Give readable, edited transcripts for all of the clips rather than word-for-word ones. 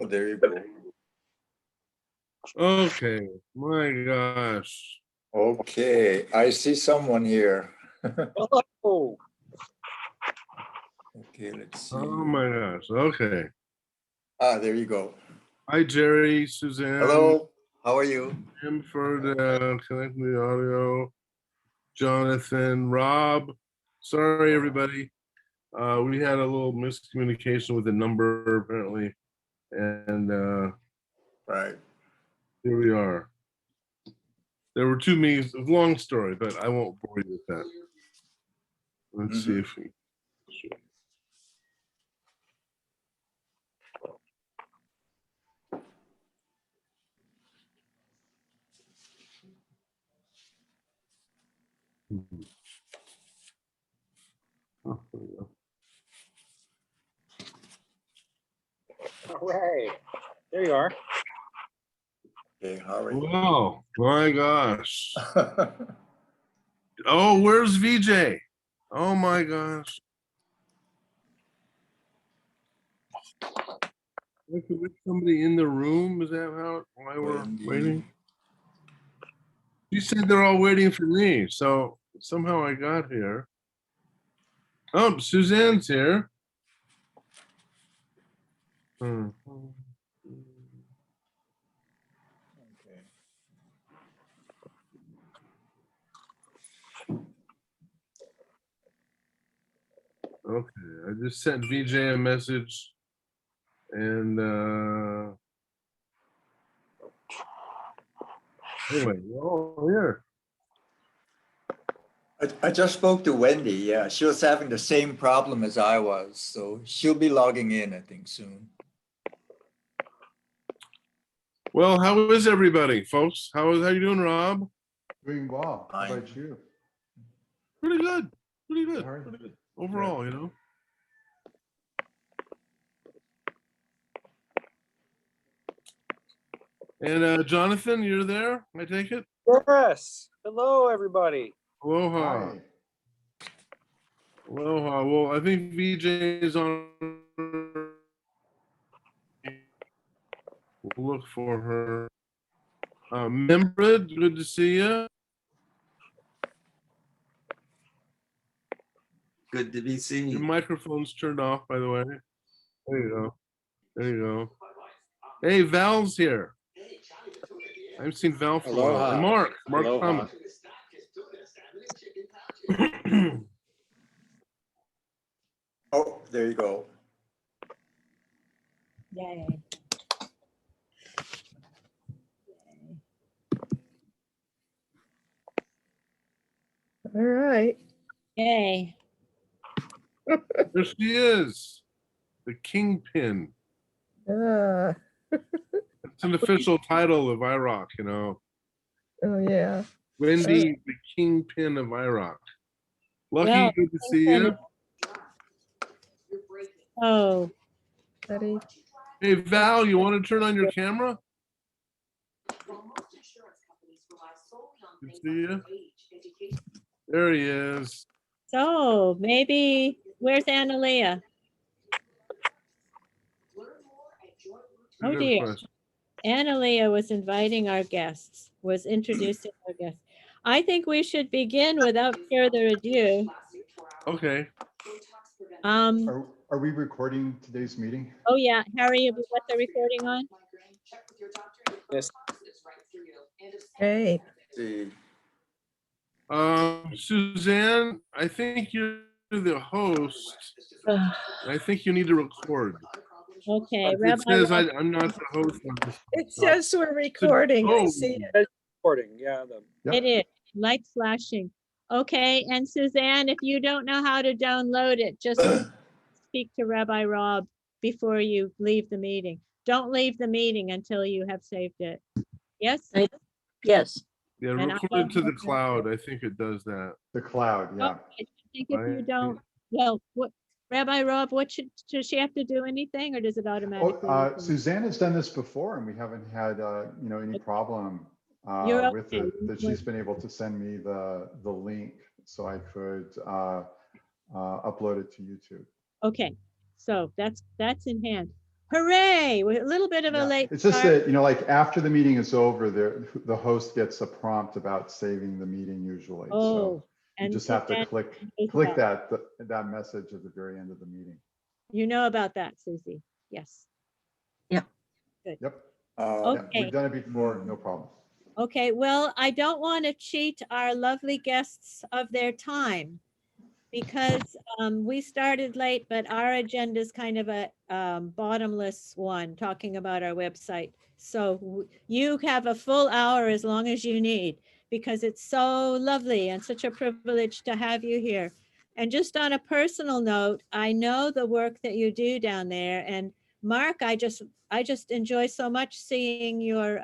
Oh, there you go. Okay, my gosh. Okay, I see someone here. Oh, Okay, let's see. Oh my gosh. Okay. Ah, there you go. Hi, Jerry, Suzanne. Hello, how are you? Tim for connecting the audio. Jonathan, Rob. Sorry, everybody. We had a little miscommunication with the number apparently, and Right. here we are. There were two meetings. Long story, but I won't bore you with that. Let's see if we. Oh, there we go. all right. There you are. Okay, how are you? Wow, my gosh. Oh, where's VJ? Oh my gosh. With somebody in the room? Is that how why we're waiting? You said they're all waiting for me, so somehow I got here. Oh, Suzanne's here. Hmm. Okay. Okay, I just sent VJ a message, and anyway, we're all here. I just spoke to Wendy. Yeah, she was having the same problem as I was, so she'll be logging in, I think, soon. Well, how is everybody, folks? How you doing, Rob? Doing well. How Fine. about you? Pretty good. Pretty good. All right. Pretty good. Overall, you know. And Jonathan, you're there, I take it? Yes. Hello, everybody. Aloha. Hi. Aloha. Well, I think VJ is on. We'll look for her. Membrid, good to see you. Good to be seen. Your microphone's turned off, by the way. There you go. There you go. Hey, Val's here. I haven't seen Val for a while. And Mark. Mark Aloha. Thomas. Oh, there you go. Yay. All right. Yay. There she is. The Kingpin. It's an official title of IROK, you know. Oh, yeah. Wendy, the Kingpin of IROK. Lucky, Well, good to see you. Oh, Buddy. Hey, Val, you want to turn on your camera? Good to see you. There he is. so maybe, where's Analia? Oh Good dear. question. Analia was inviting our guests, was introducing our guests. I think we should begin without further ado. Okay. Are we recording today's meeting? Oh yeah, Harry, have you got the recording on? Yes. Hey. See. Suzanne, I think you're the host. I think you need to record. Okay, It Rabbi says Rob, I'm not the host on this. It says we're recording. I Oh. see it. Recording. Yeah. Yep. it is, light flashing. Okay, and Suzanne, if you don't know how to download it, just speak to Rabbi Rob before you leave the meeting. Don't leave the meeting until you have saved it. Yes? Yes. Yeah, And I record it to the will- cloud. I think it does that. The cloud, Oh, yeah. I think if you Right. don't, well, what, Rabbi Rob, what does she have to do anything or does it automatically? Oh, Suzanne has done this before and we haven't had, any problem You're with okay. it, that she's been able to send me the link so I could upload it to YouTube. Okay, so that's in hand. Hooray, we're a little bit of a Yeah, late it's just start. that, you know, like after the meeting is over, the host gets a prompt about saving the meeting usually. Oh, So you and just have to Suzanne knows click that. that message at the very end of the meeting. You know about that, Susie? Yes. Yep. Uh, Yeah, Okay. we've done it before, no problem. Okay, well, I don't want to cheat our lovely guests of their time because we started late, but our agenda is kind of a bottomless one, talking about our website. So you have a full hour as long as you need because it's so lovely and such a privilege to have you here. And just on a personal note, I know the work that you do down there. And Mark, I just enjoy so much seeing your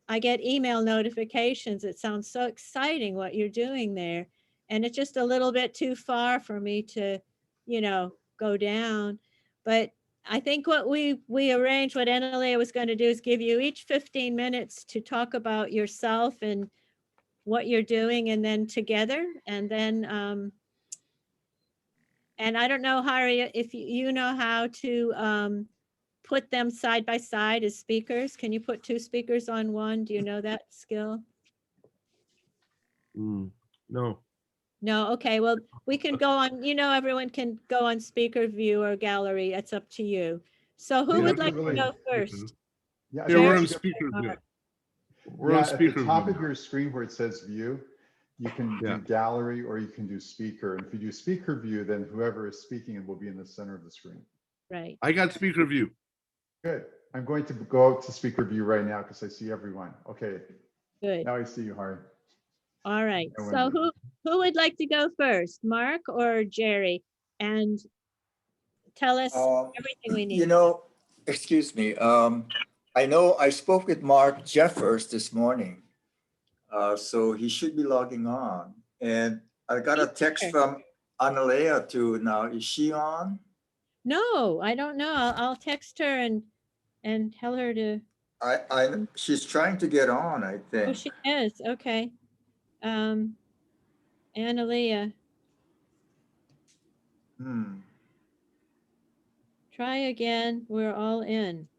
I get email notifications. It sounds so exciting what you're doing there. And it's just a little bit too far for me to, you know, go down. But I think what we arranged, what Analea was going to do is give you each 15 minutes to talk about yourself and what you're doing and then together. And then, and I don't know, Hari, if you know how to put them side by side as speakers. Can you put two speakers on one? Do you know that skill? No. No, okay, well, we can go on, you know, everyone can go on speaker view or gallery. It's up to you. So who Yeah, would that's like to really- go first? Yeah, I Yeah, think we're we on should- speaker view. Mark. We're on Yeah, at the speaker top view. of your screen where it says view, you can Yeah. do gallery or you can do speaker. And if you do speaker view, then whoever is speaking will be in the center of the screen. Right, I got speaker view. Good. I'm going to go to speaker view right now because I see everyone. Okay, good. now I see you, Hari. All right. I So wonder. who would like to go first, Mark or Jerry? And tell us everything we You need. know, excuse me. I know I spoke with Mark Jeffers this morning. So he should be logging on. And I got a text Sure. from Analea too now. Is she on? No, I don't know. I'll text her and tell her to, She's trying to get on, I oh, think. she is, okay. Analea, Hmm. try again. We're all in.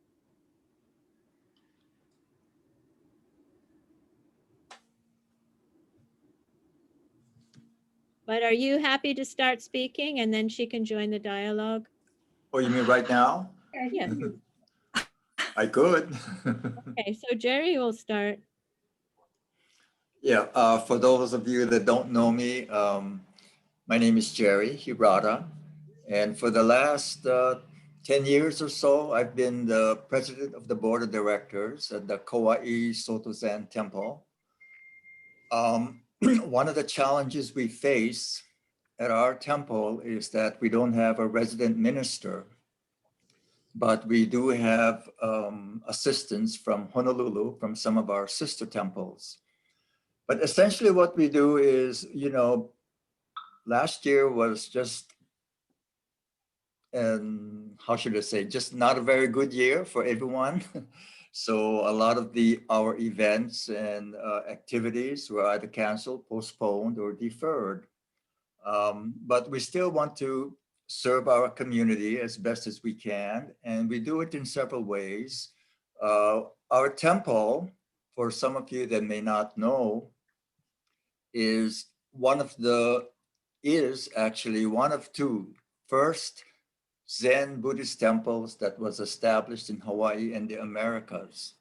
But are you happy to start speaking and then she can join the dialogue? Oh, you mean right now? Yes. I could. Okay, so Jerry will start. Yeah, for those of you that don't know me, my name is Jerry Hirata. And for the last 10 years or so, I've been the president of the board of directors at the Kauai Soto Zen Temple. One of the challenges we face at our temple is that we don't have a resident minister, but we do have assistance from Honolulu, from some of our sister temples. But essentially what we do is, you know, last year was just, how should I say, just not a very good year for everyone. So a lot of our events and activities were either canceled, postponed, or deferred. But we still want to serve our community as best as we can, and we do it in several ways. Our temple, for some of you that may not know, is actually one of two first Zen Buddhist temples that was established in Hawaii and the Americas.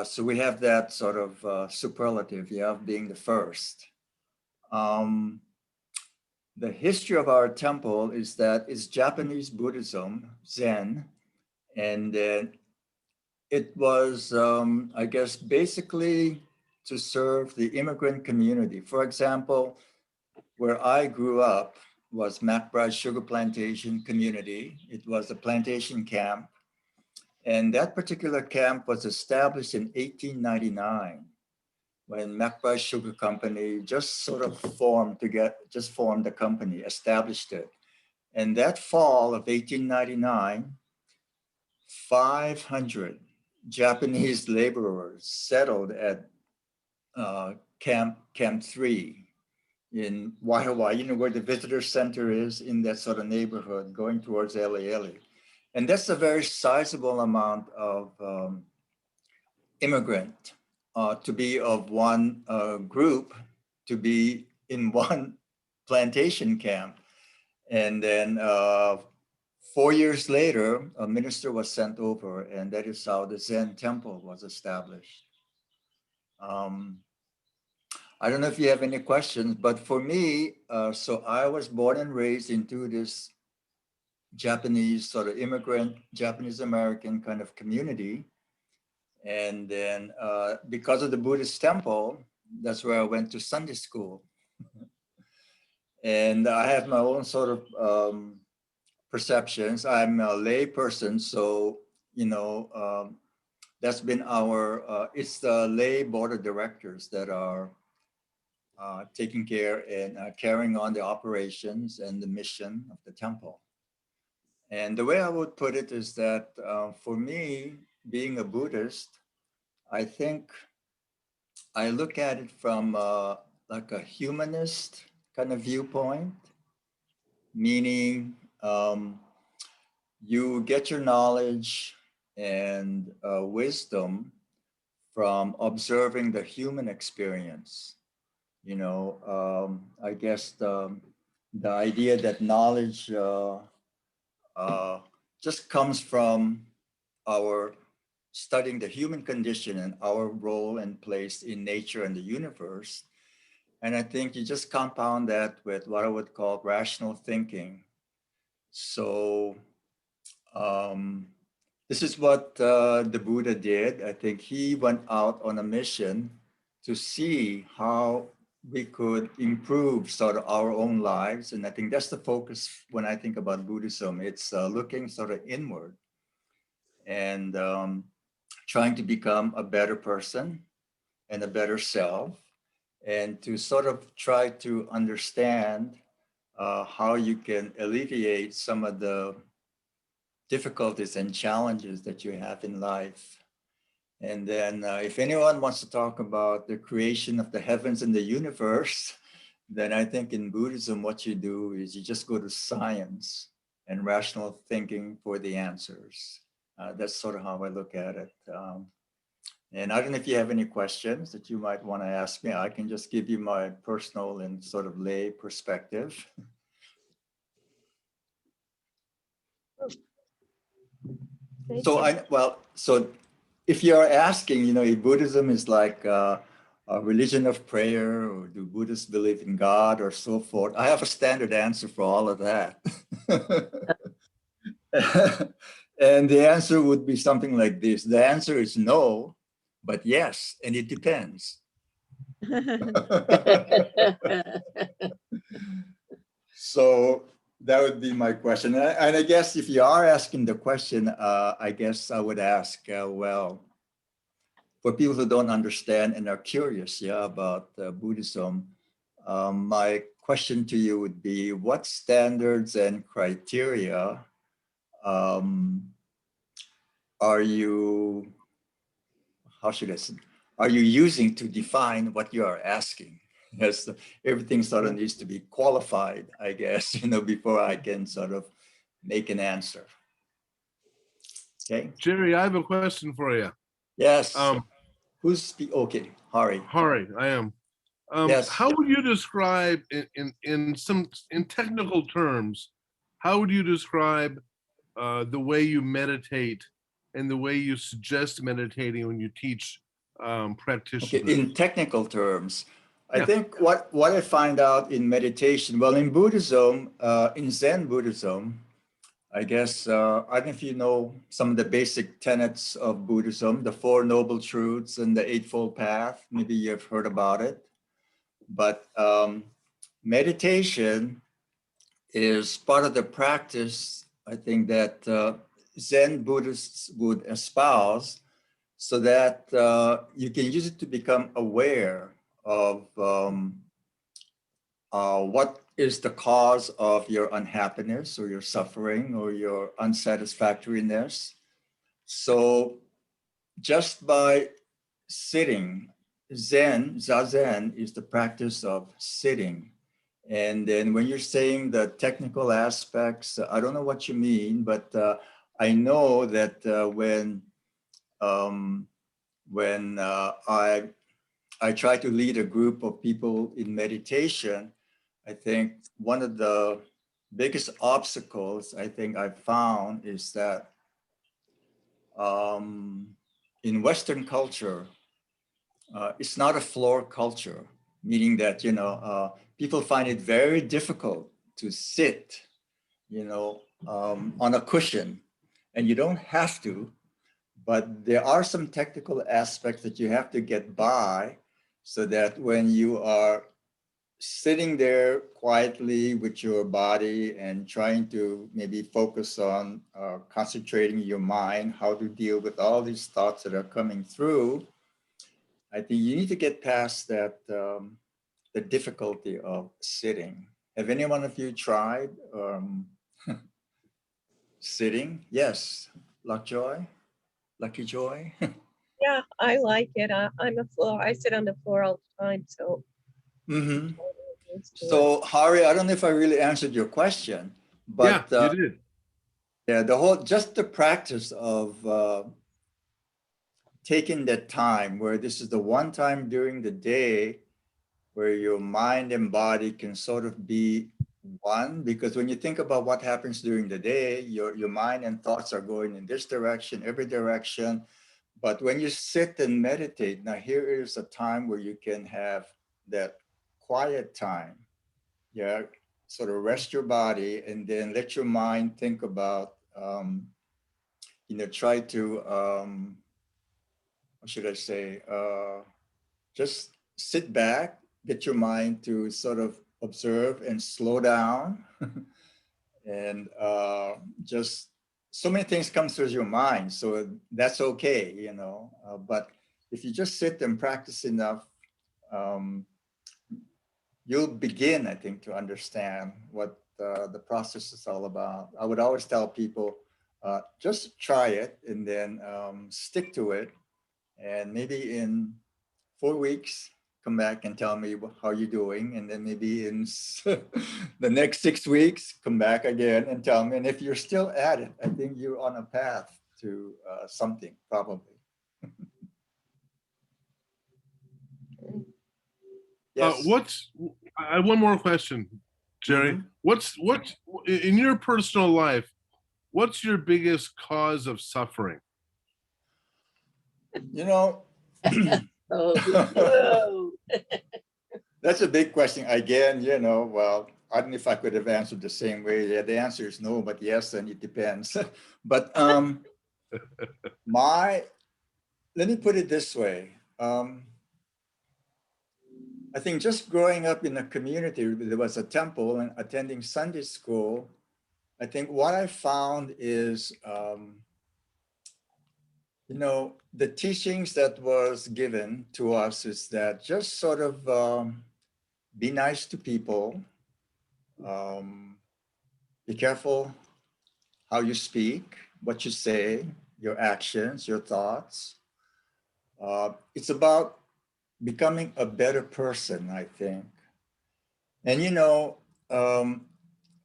So we have that sort of superlative, yeah, of being the first. The history of our temple is that it's Japanese Buddhism, Zen, and it was, I guess, basically to serve the immigrant community. For example, where I grew up was McBride Sugar Plantation Community. It was a plantation camp. And that particular camp was established in 1899 when McBride Sugar Company just sort of formed the company, established it. And that fall of 1899, 500 Japanese laborers settled at Camp 3 in Waihawa, you know, where the visitor center is in that sort of neighborhood going towards Eleele. And that's a very sizable amount of immigrant to be of one group, to be in one plantation camp. And then 4 years later, a minister was sent over, and that is how the Zen temple was established. I don't know if you have any questions, but for me, so I was born and raised into this Japanese sort of immigrant, Japanese American kind of community. And then because of the Buddhist temple, that's where I went to Sunday school. And I have my own sort of perceptions. I'm a lay person, so, you know, that's been our, it's the lay board of directors that are taking care and carrying on the operations and the mission of the temple. And the way I would put it is that for me, being a Buddhist, I think I look at it from like a humanist kind of viewpoint, meaning you get your knowledge and wisdom from observing the human experience. You know, I guess the idea that knowledge just comes from our studying the human condition and our role and place in nature and the universe. And I think you just compound that with what I would call rational thinking. So this is what the Buddha did. I think he went out on a mission to see how we could improve sort of our own lives. And I think that's the focus when I think about Buddhism. It's looking sort of inward and trying to become a better person and a better self, and to sort of try to understand how you can alleviate some of the difficulties and challenges that you have in life. And then if anyone wants to talk about the creation of the heavens and the universe, then I think in Buddhism, what you do is you just go to science and rational thinking for the answers. That's sort of how I look at it. And I don't know if you have any questions that you might want to ask me. I can just give you my personal and sort of lay perspective. So if you're asking, you know, if Buddhism is like a religion of prayer, or do Buddhists believe in God or so forth, I have a standard answer for all of that. And the answer would be something like this. The answer is no, but yes, and it depends. So that would be my question. And I guess if you are asking the question, I guess I would ask, well, for people who don't understand and are curious, yeah, about Buddhism, my question to you would be, what standards and criteria are you, how should I say, are you using to define what you are asking? Yes, everything sort of needs to be qualified, I guess, you know, before I can sort of make an answer. Okay. Jerry, I have a question for you. Yes. Who's okay? Hari. Hari, I am. Yes. How would you describe in technical terms, how would you describe the way you meditate and the way you suggest meditating when you teach practitioners? Okay, in technical terms, I think what I find out in meditation, well, in Buddhism, in Zen Buddhism, I guess, I don't know if you know some of the basic tenets of Buddhism, the Four Noble Truths and the Eightfold Path. Maybe you've heard about it. But meditation is part of the practice, I think, that Zen Buddhists would espouse, so that you can use it to become aware of what is the cause of your unhappiness or your suffering or your unsatisfactoriness. So just by sitting, Zen, Zazen is the practice of sitting. And then when you're saying the technical aspects, I don't know what you mean, but I know that when I try to lead a group of people in meditation, I think one of the biggest obstacles I think I've found is that in Western culture, it's not a floor culture, meaning that, people find it very difficult to sit, on a cushion, and you don't have to, but there are some technical aspects that you have to get by so that when you are sitting there quietly with your body and trying to maybe focus on concentrating your mind, how to deal with all these thoughts that are coming through, I think you need to get past that, the difficulty of sitting. Have any one of you tried sitting? Yes, Lockjoy, Lucky Joy. Yeah, I like it. I sit on the floor all the time, so. Mm-hmm. Used to it. So Hari, I don't know if I really answered your question, Yeah, but you did. yeah, just the practice of taking that time where this is the one time during the day where your mind and body can sort of be one, because when you think about what happens during the day, your mind and thoughts are going in this direction, every direction. But when you sit and meditate, now here is a time where you can have that quiet time. Yeah, sort of rest your body and then let your mind think about, try to, what should I say, just sit back, get your mind to sort of observe and slow down. And just so many things come through your mind. So that's okay, but if you just sit and practice enough, um, you'll begin, I think, to understand what the process is all about. I would always tell people, just try it and then stick to it. And maybe in 4 weeks, come back and tell me how you're doing. And then maybe in the next 6 weeks, come back again and tell me. And if you're still at it, I think you're on a path to something, probably. Yes. I have one more question, Jerry. Mhm. What's in your personal life? What's your biggest cause of suffering? You know, Oh, that's a big question. Again, well, I don't know if I could have answered the same way. Yeah, the answer is no, but yes, and it depends. But let me put it this way. I think just growing up in a community, there was a temple and attending Sunday school. I think what I found is, the teachings that was given to us is that just sort of be nice to people, be careful how you speak, what you say, your actions, your thoughts. It's about becoming a better person, I think. And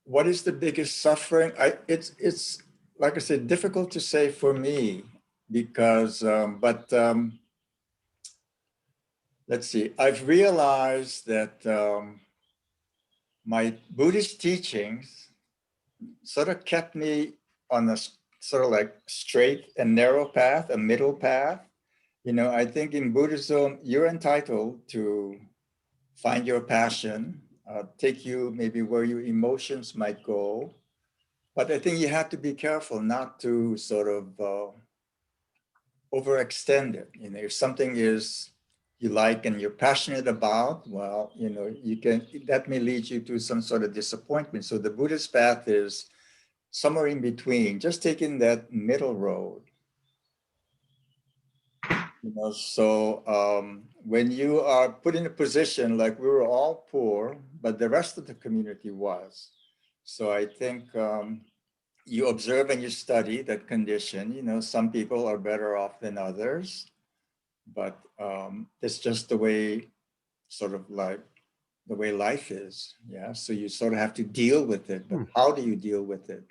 what is the biggest suffering? It's like I said, difficult to say for me because, let's see. I've realized that my Buddhist teachings sort of kept me on a sort of like straight and narrow path, a middle path. I think in Buddhism, you're entitled to find your passion, take you maybe where your emotions might go. But I think you have to be careful not to sort of overextend it. If something is you like and you're passionate about, well, that may lead you to some sort of disappointment. So the Buddhist path is somewhere in between, just taking that middle road. So when you are put in a position like we were all poor, but the rest of the community was. So I think you observe and you study that condition. Some people are better off than others, but it's just the way, sort of like the way life is. Yeah. So you sort of have to deal with it, but how do you deal with it?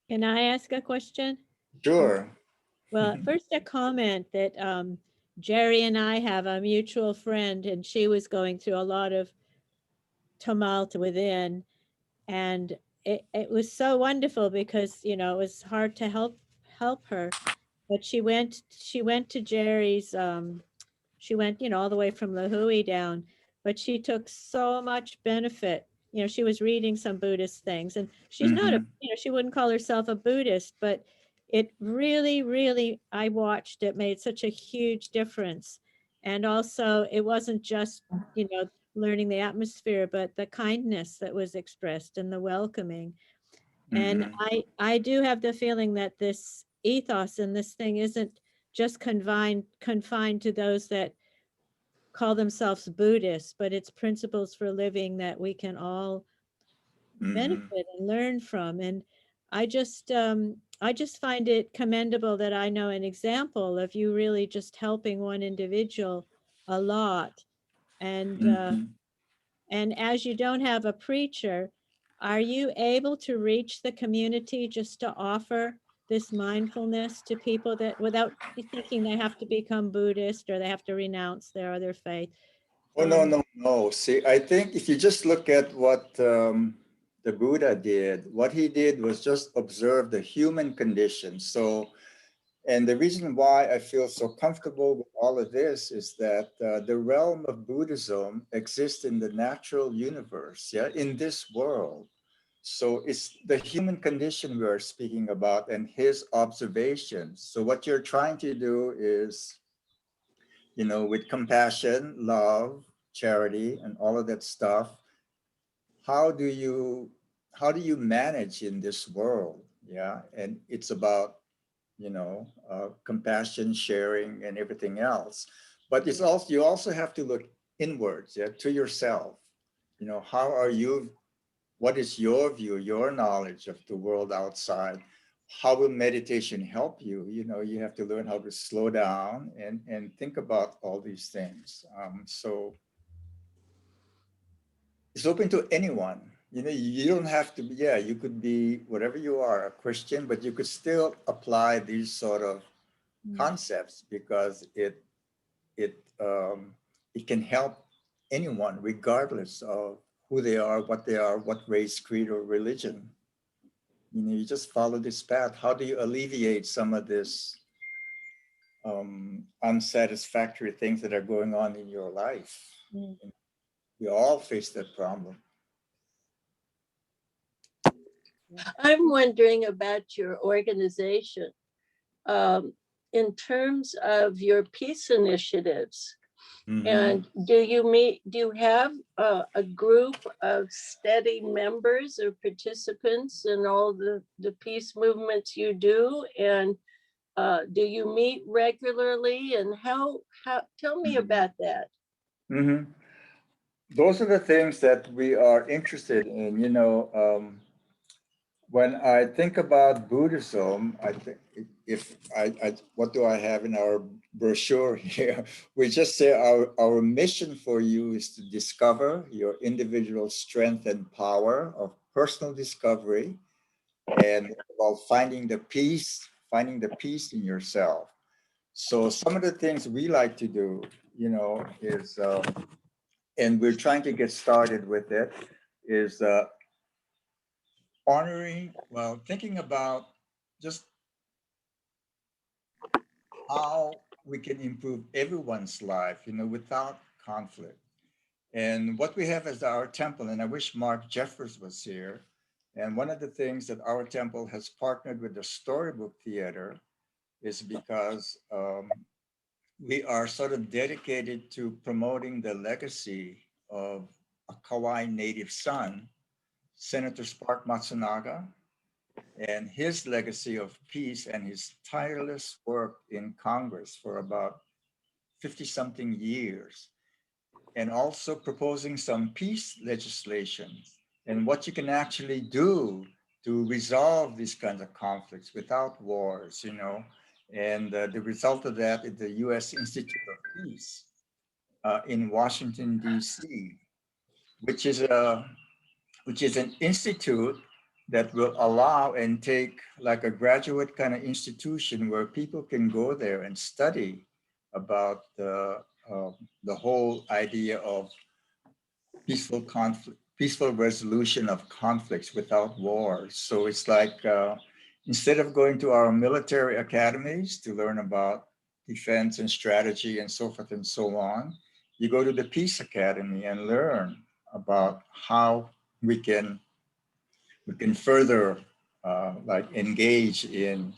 Can I ask a question? Sure. Well, first a comment that Jerry and I have a mutual friend, and she was going through a lot of tumult within, and it was so wonderful because it was hard to help her, but she went to Jerry's. She went all the way from La Hui down, but she took so much benefit. She was reading some Buddhist things, and she's not a Mhm. she wouldn't call herself a Buddhist, but it really, really, I watched it made such a huge difference. And also, it wasn't just learning the atmosphere, but the kindness that was expressed and the welcoming. And Mhm. I do have the feeling that this ethos and this thing isn't just confined to those that call themselves Buddhists, but it's principles for living that we can all Mhm. benefit and learn from. And I just find it commendable that I know an example of you really just helping one individual a lot. And Mhm. and as you don't have a preacher, are you able to reach the community just to offer this mindfulness to people that without thinking they have to become Buddhist or they have to renounce their other faith? Oh, no, no, no. See, I think if you just look at what the Buddha did, what he did was just observe the human condition. So, and the reason why I feel so comfortable with all of this is that the realm of Buddhism exists in the natural universe, yeah, in this world. So it's the human condition we are speaking about and his observations. So what you're trying to do is, with compassion, love, charity, and all of that stuff, how do you manage in this world? Yeah, and it's about compassion, sharing, and everything else. But it's also you also have to look inwards, yeah, to yourself. How are you? What is your view, your knowledge of the world outside? How will meditation help you? You have to learn how to slow down and think about all these things. So it's open to anyone. You don't have to be, yeah, you could be whatever you are, a Christian, but you could still apply these sort of concepts because it can help anyone regardless of who they are, what race, creed, or religion. You just follow this path. How do you alleviate some of this unsatisfactory things that are going on in your life? Mm. We all face that problem. I'm wondering about your organization in terms of your peace initiatives. Mhm. And do you have a group of steady members or participants in all the peace movements you do? And do you meet regularly? And how tell me about that. Mhm. Those are the things that we are interested in. When I think about Buddhism, I think if what do I have in our brochure here? We just say our mission for you is to discover your individual strength and power of personal discovery and about finding the peace in yourself. So some of the things we like to do, is, and we're trying to get started with it, is thinking about just how we can improve everyone's life, without conflict. And what we have as our temple, and I wish Mark Jeffers was here. And one of the things that our temple has partnered with the Storybook Theater is because we are sort of dedicated to promoting the legacy of a Kauai native son, Senator Spark Matsunaga, and his legacy of peace and his tireless work in Congress for about 50 something years, and also proposing some peace legislation and what you can actually do to resolve these kinds of conflicts without wars, And the result of that is the US Institute of Peace in Washington, D.C., which is an institute that will allow and take like a graduate kind of institution where people can go there and study about the whole idea of peaceful conflict, peaceful resolution of conflicts without wars. So it's like instead of going to our military academies to learn about defense and strategy and so forth and so on, you go to the Peace Academy and learn about how we can further like engage in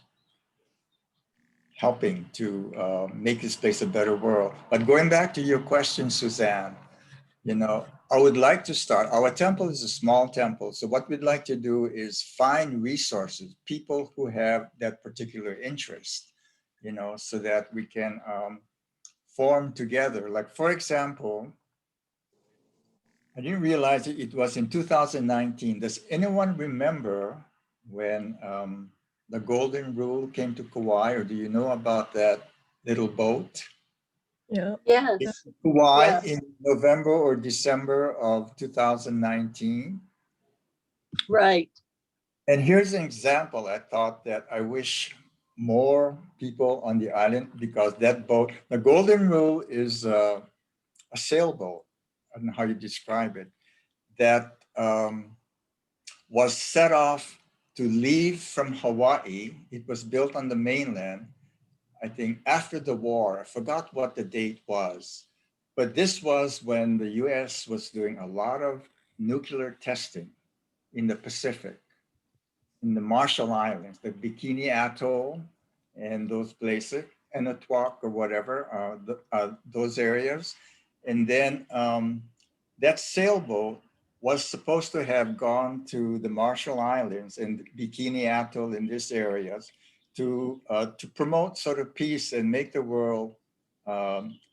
helping to make this place a better world. But going back to your question, Suzanne, you know, I would like to start. Our temple is a small temple. So what we'd like to do is find resources, people who have that particular interest, you know, so that we can form together. Like, for example, I didn't realize it was in 2019. Does anyone remember when the Golden Rule came to Kauai, or do you know about that little boat? Yeah. Yes, Kauai yes. in November or December of 2019. Right. And here's an example. I thought that I wish more people on the island, because that boat, the Golden Rule is a sailboat. I don't know how you describe it. That was set off to leave from Hawaii. It was built on the mainland, I think, after the war. I forgot what the date was. But this was when the US was doing a lot of nuclear testing in the Pacific, in the Marshall Islands, the Bikini Atoll and those places, Anatuak or whatever, those areas. And then that sailboat was supposed to have gone to the Marshall Islands and Bikini Atoll in these areas to promote sort of peace and make the world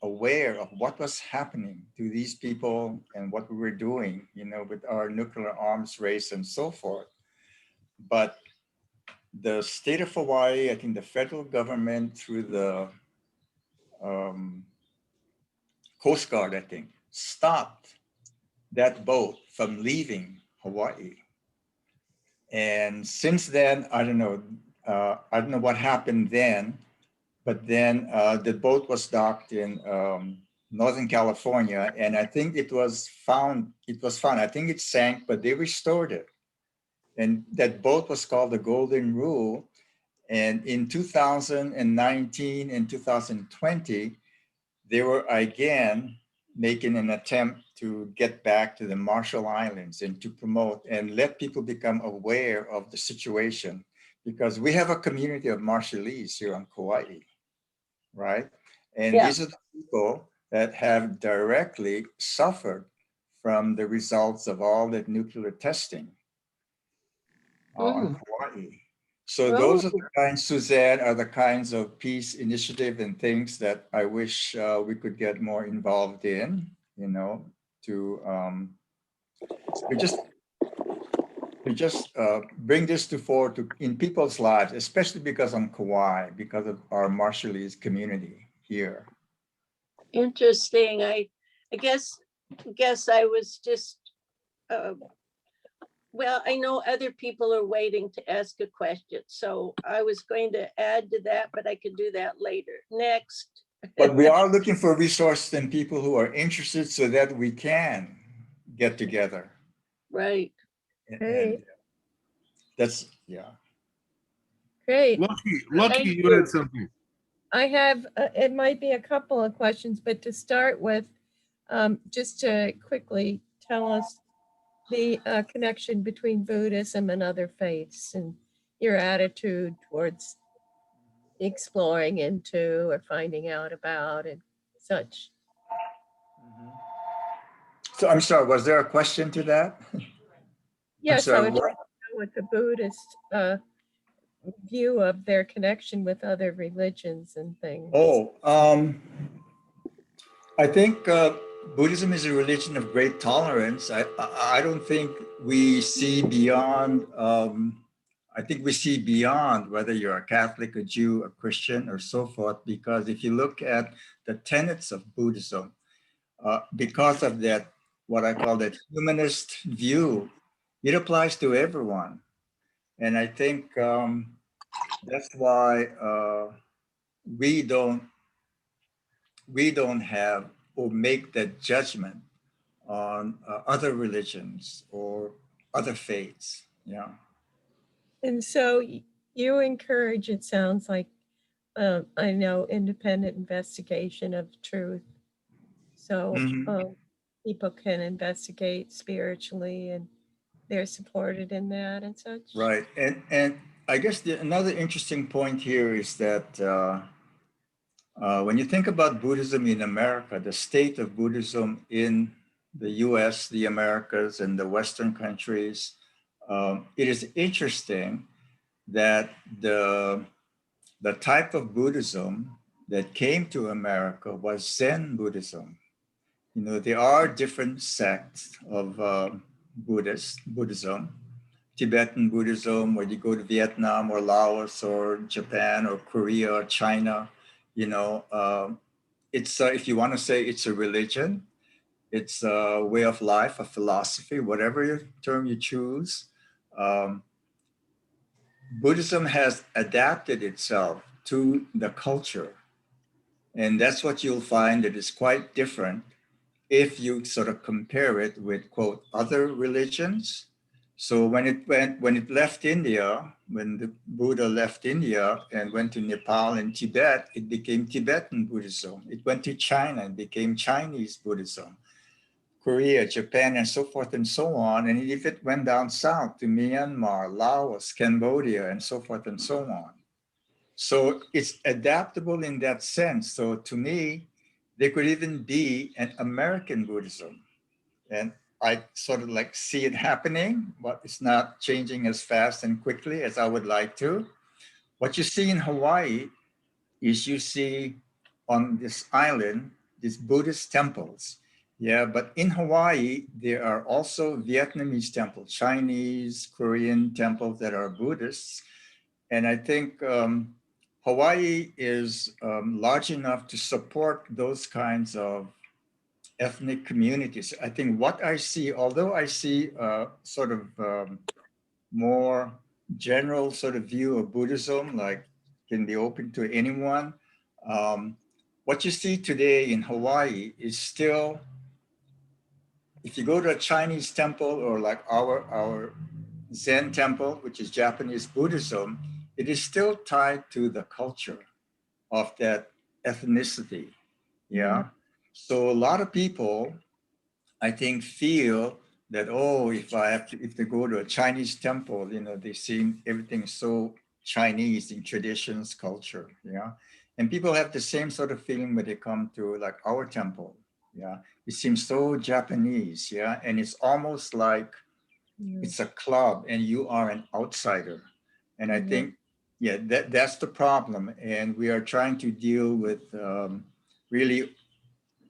aware of what was happening to these people and what we were doing, you know, with our nuclear arms race and so forth. But the state of Hawaii, I think the federal government through the Coast Guard, I think, stopped that boat from leaving Hawaii. And since then, I don't know what happened then, but then the boat was docked in Northern California, and I think it was found. I think it sank, but they restored it. And that boat was called the Golden Rule. And in 2019 and 2020, they were again making an attempt to get back to the Marshall Islands and to promote and let people become aware of the situation, because we have a community of Marshallese here on Kauai, right? And Yeah. these are the people that have directly suffered from the results of all that nuclear testing on Hawaii. So those are the kinds, Suzanne, are the kinds of peace initiative and things that I wish we could get more involved in, you know, to just bring this to fore in people's lives, especially because on Kauai, because of our Marshallese community here. Interesting. I guess I was just, well, I know other people are waiting to ask a question, so I was going to add to that, but I could do that later. Next. But we are looking for resources and people who are interested so that we can get together. Right. Great. And that's, yeah. Great. Lucky Thank you had something. I have, it might be a couple of questions, but to start with, just to quickly tell us the connection between Buddhism and other faiths and your attitude towards exploring into or finding out about and such. So I'm sorry, was there a question to that? Yes, sorry, I would what? like to know what the Buddhist view of their connection with other religions and things. Oh, I think Buddhism is a religion of great tolerance. I don't think we see beyond, I think we see beyond whether you're a Catholic, a Jew, a Christian, or so forth, because if you look at the tenets of Buddhism, because of that, what I call that humanist view, it applies to everyone. And I think that's why we don't have or make that judgment on other religions or other faiths. Yeah. And so you encourage, it sounds like, I know, independent investigation of truth. So Mhm. people can investigate spiritually and they're supported in that and such. Right. And I guess another interesting point here is that when you think about Buddhism in America, the state of Buddhism in the US, the Americas, and the Western countries, it is interesting that the type of Buddhism that came to America was Zen Buddhism. You know, there are different sects of Buddhism, Tibetan Buddhism, where you go to Vietnam or Laos or Japan or Korea or China, you know, it's if you want to say it's a religion, it's a way of life, a philosophy, whatever term you choose. Um, Buddhism has adapted itself to the culture. And that's what you'll find that is quite different if you sort of compare it with, quote, other religions. So when it left India, when the Buddha left India and went to Nepal and Tibet, it became Tibetan Buddhism. It went to China and became Chinese Buddhism. Korea, Japan, and so forth and so on. And if it went down south to Myanmar, Laos, Cambodia, and so forth and so on. So it's adaptable in that sense. So to me, there could even be an American Buddhism. And I sort of like see it happening, but it's not changing as fast and quickly as I would like to. What you see in Hawaii is you see on this island, these Buddhist temples. Yeah, but in Hawaii, there are also Vietnamese temples, Chinese, Korean temples that are Buddhists. And I think Hawaii is large enough to support those kinds of ethnic communities. I think what I see, although I see sort of more general sort of view of Buddhism, like can be open to anyone, what you see today in Hawaii is still, if you go to a Chinese temple or like our Zen temple, which is Japanese Buddhism, it is still tied to the culture of that ethnicity. Yeah. So a lot of people, I think, feel that, oh, if they go to a Chinese temple, you know, they see everything so Chinese in traditions, culture. Yeah. And people have the same sort of feeling when they come to like our temple. Yeah. It seems so Japanese. Yeah. And it's almost like it's a club and you are an outsider. And I think, yeah, that's the problem. And we are trying to deal with really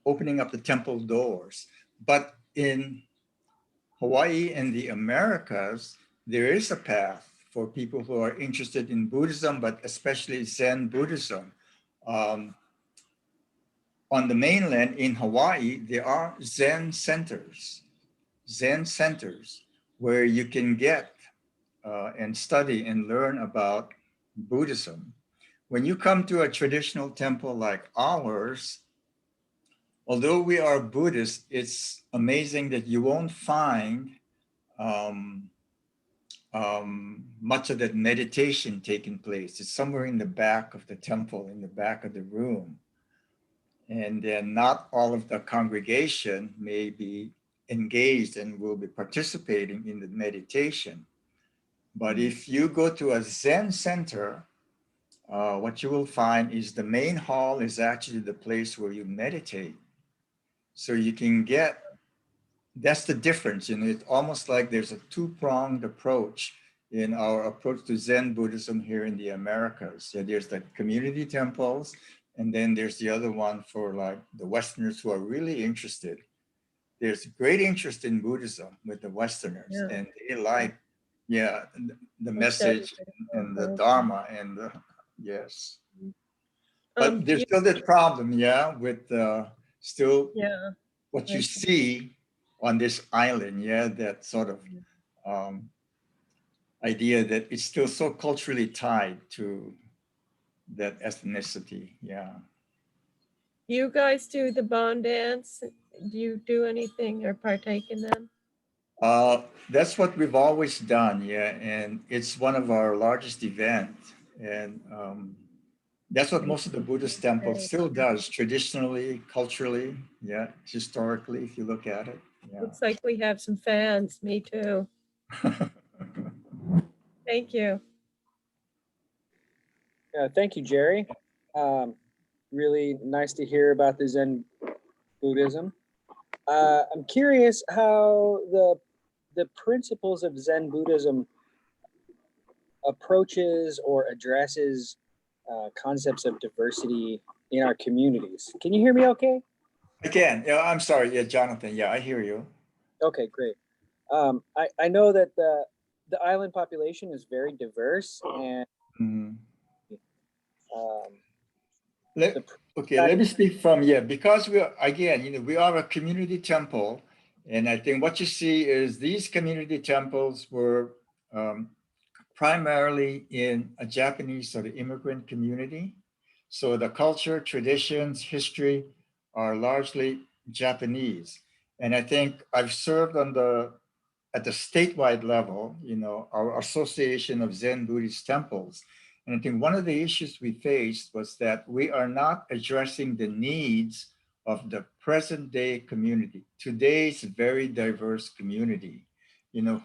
opening up the temple doors. But in Hawaii and the Americas, there is a path for people who are interested in Buddhism, but especially Zen Buddhism. On the mainland in Hawaii, there are Zen centers where you can get and study and learn about Buddhism. When you come to a traditional temple like ours, although we are Buddhist, it's amazing that you won't find um, much of that meditation taking place. It's somewhere in the back of the temple, in the back of the room. And then not all of the congregation may be engaged and will be participating in the meditation. But if you go to a Zen center, what you will find is the main hall is actually the place where you meditate. So you can get, that's the difference. You know, it's almost like there's a two-pronged approach in our approach to Zen Buddhism here in the Americas. Yeah, there's the community temples, and then there's the other one for like the Westerners who are really interested. There's great interest in Buddhism with the Westerners, and they like, yeah, the message and the Dharma and the, yes. But there's still that problem, yeah, with still what you see on this island, yeah, that sort of idea that it's still so culturally tied to that ethnicity. Yeah. You guys do the bond dance? Do you do anything or partake in them? That's what we've always done, yeah, and it's one of our largest events, and that's what most of the Buddhist temple still does, traditionally, culturally, yeah, historically, if you look at it, yeah. Looks like we have some fans. Me too. Thank you. Thank you, Jerry. Really nice to hear about the Zen Buddhism. I'm curious how the principles of Zen Buddhism approaches or addresses concepts of diversity in our communities. Can you hear me okay? Again, yeah, I'm sorry, yeah, Jonathan, yeah, I hear you. Okay, great. I know that the island population is very diverse, and Mhm. um, Okay, let me speak from, yeah, because we are, again, we are a community temple. And I think what you see is these community temples were primarily in a Japanese sort of immigrant community. So the culture, traditions, history are largely Japanese. And I think I've served at the statewide level, our Association of Zen Buddhist Temples. And I think one of the issues we faced was that we are not addressing the needs of the present day community, today's very diverse community.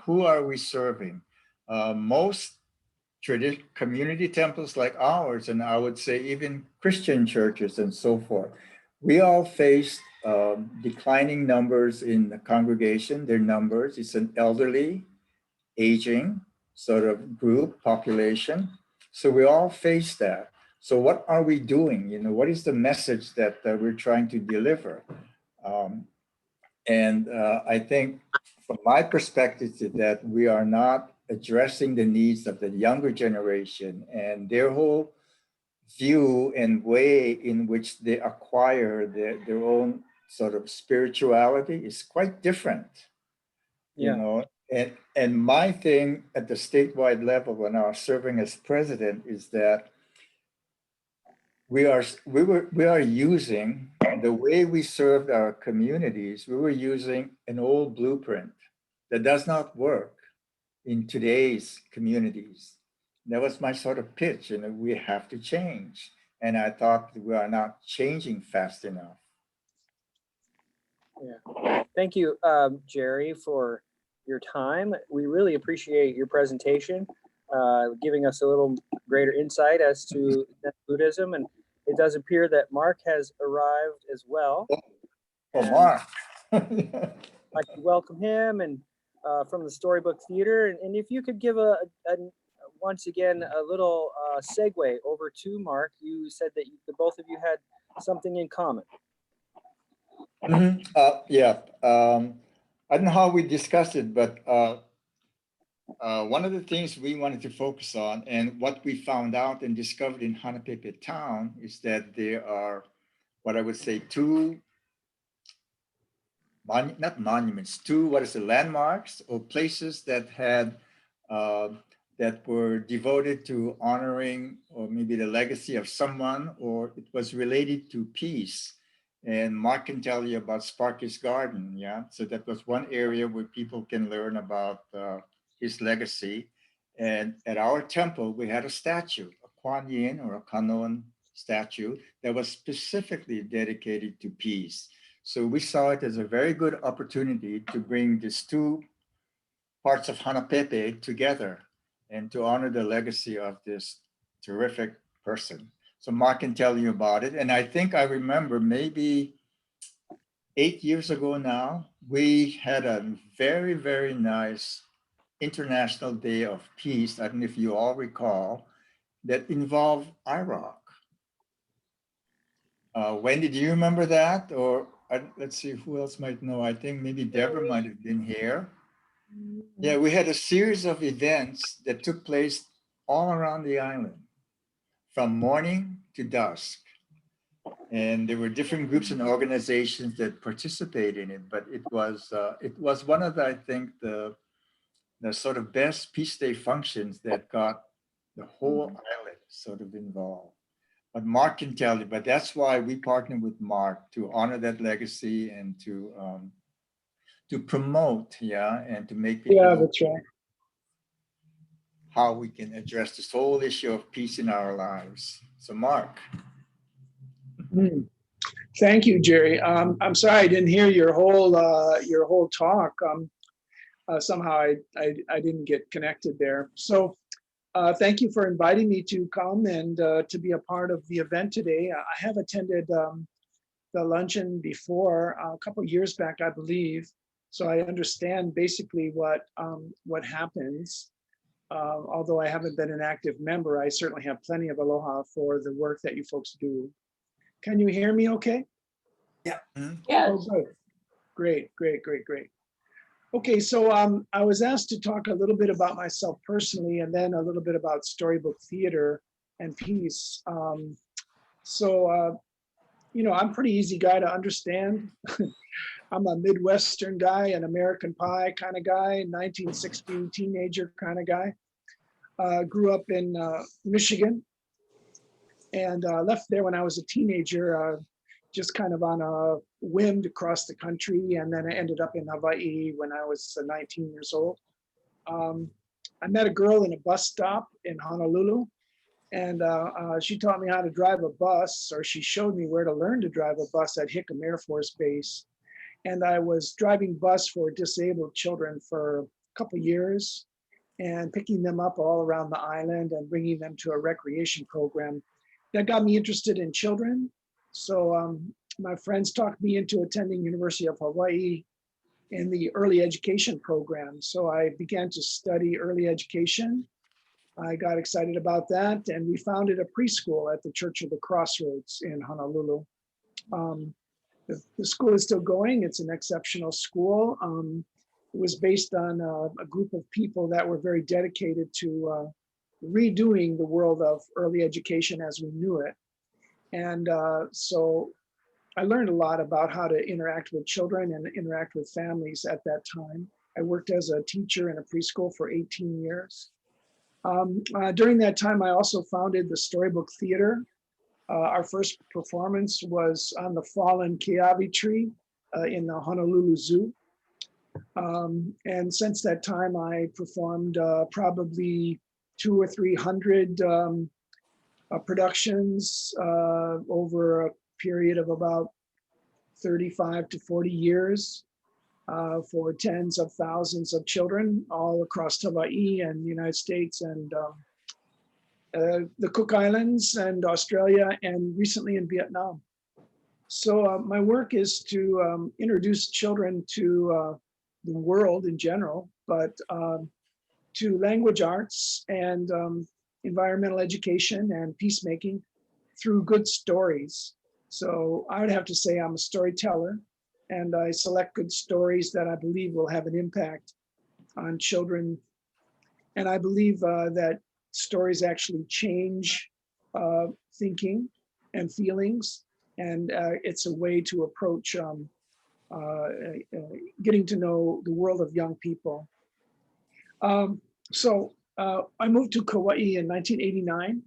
Who are we serving? Most community temples like ours, and I would say even Christian churches and so forth, we all face declining numbers in the congregation, their numbers. It's an elderly, aging sort of group population. So we all face that. So what are we doing? What is the message that we're trying to deliver? And I think from my perspective is that we are not addressing the needs of the younger generation and their whole view and way in which they acquire their own sort of spirituality is quite different. yeah. And my thing at the statewide level when I was serving as president is that we are using the way we served our communities, we were using an old blueprint that does not work in today's communities. That was my sort of pitch, we have to change. And I thought we are not changing fast enough. Yeah. Thank you, Jerry, for your time. We really appreciate your presentation, giving us a little greater insight as to Buddhism. And it does appear that Mark has arrived as well. Oh, And Mark. I'd like to welcome him and from the Storybook Theater. And if you could give once again a little segue over to Mark. You said that the both of you had something in common. Mm-hmm. Yeah. I don't know how we discussed it, but one of the things we wanted to focus on and what we found out and discovered in Hanapepe town is that there are what I would say two not monuments, two landmarks or places that had that were devoted to honoring or maybe the legacy of someone, or it was related to peace. And Mark can tell you about Sparky's Garden, yeah. So that was one area where people can learn about his legacy. And at our temple, we had a statue, a Kuan Yin or a Kanon statue that was specifically dedicated to peace. So we saw it as a very good opportunity to bring these two parts of Hanapepe together and to honor the legacy of this terrific person. So Mark can tell you about it. And I think I remember maybe 8 years ago now, we had a very, very nice International Day of Peace. I don't know if you all recall, that involved IROK. Wendy, do you remember that? Or let's see who else might know. I think maybe Deborah might have been here. Yeah, we had a series of events that took place all around the island from morning to dusk. And there were different groups and organizations that participated in it, but it was one of the, I think, the the sort of best Peace Day functions that got the whole island sort of involved. But Mark can tell you, but that's why we partnered with Mark to honor that legacy and to promote, yeah, and to make people Yeah, that's right. how we can address this whole issue of peace in our lives. So Mark. Mm. Thank you, Jerry. I'm sorry I didn't hear your whole talk. Somehow I didn't get connected there. So thank you for inviting me to come and to be a part of the event today. I have attended the luncheon before a couple of years back, I believe. So I understand basically what happens. Although I haven't been an active member, I certainly have plenty of aloha for the work that you folks do. Can you hear me okay? Yeah. Mhm. Yes. Oh, good. Great. Okay, so I was asked to talk a little bit about myself personally, and then a little bit about storybook theater and peace. I'm a pretty easy guy to understand. I'm a Midwestern guy, an American Pie kind of guy, 1960 teenager kind of guy. Grew up in Michigan and left there when I was a teenager, just kind of on a whim to cross the country. And then I ended up in Hawaii when I was 19 years old. I met a girl in a bus stop in Honolulu, and she taught me how to drive a bus, or she showed me where to learn to drive a bus at Hickam Air Force Base. And I was driving bus for disabled children for a couple years and picking them up all around the island and bringing them to a recreation program that got me interested in children. So my friends talked me into attending University of Hawaii in the early education program. So I began to study early education. I got excited about that, and we founded a preschool at the Church of the Crossroads in Honolulu. The school is still going. It's an exceptional school. It was based on a group of people that were very dedicated to redoing the world of early education as we knew it. And so I learned a lot about how to interact with children and interact with families at that time. I worked as a teacher in a preschool for 18 years. During that time, I also founded the Storybook Theater. Our first performance was on the fallen Keawe tree in the Honolulu Zoo. And since that time, I performed probably 200 or 300 productions over a period of about 35 to 40 years for tens of thousands of children all across Hawaii and the United States and the Cook Islands and Australia and recently in Vietnam. So my work is to introduce children to the world in general, but to language arts and environmental education and peacemaking through good stories. So I would have to say I'm a storyteller, and I select good stories that I believe will have an impact on children. And I believe that stories actually change thinking and feelings, and it's a way to approach getting to know the world of young people. So I moved to Kauai in 1989,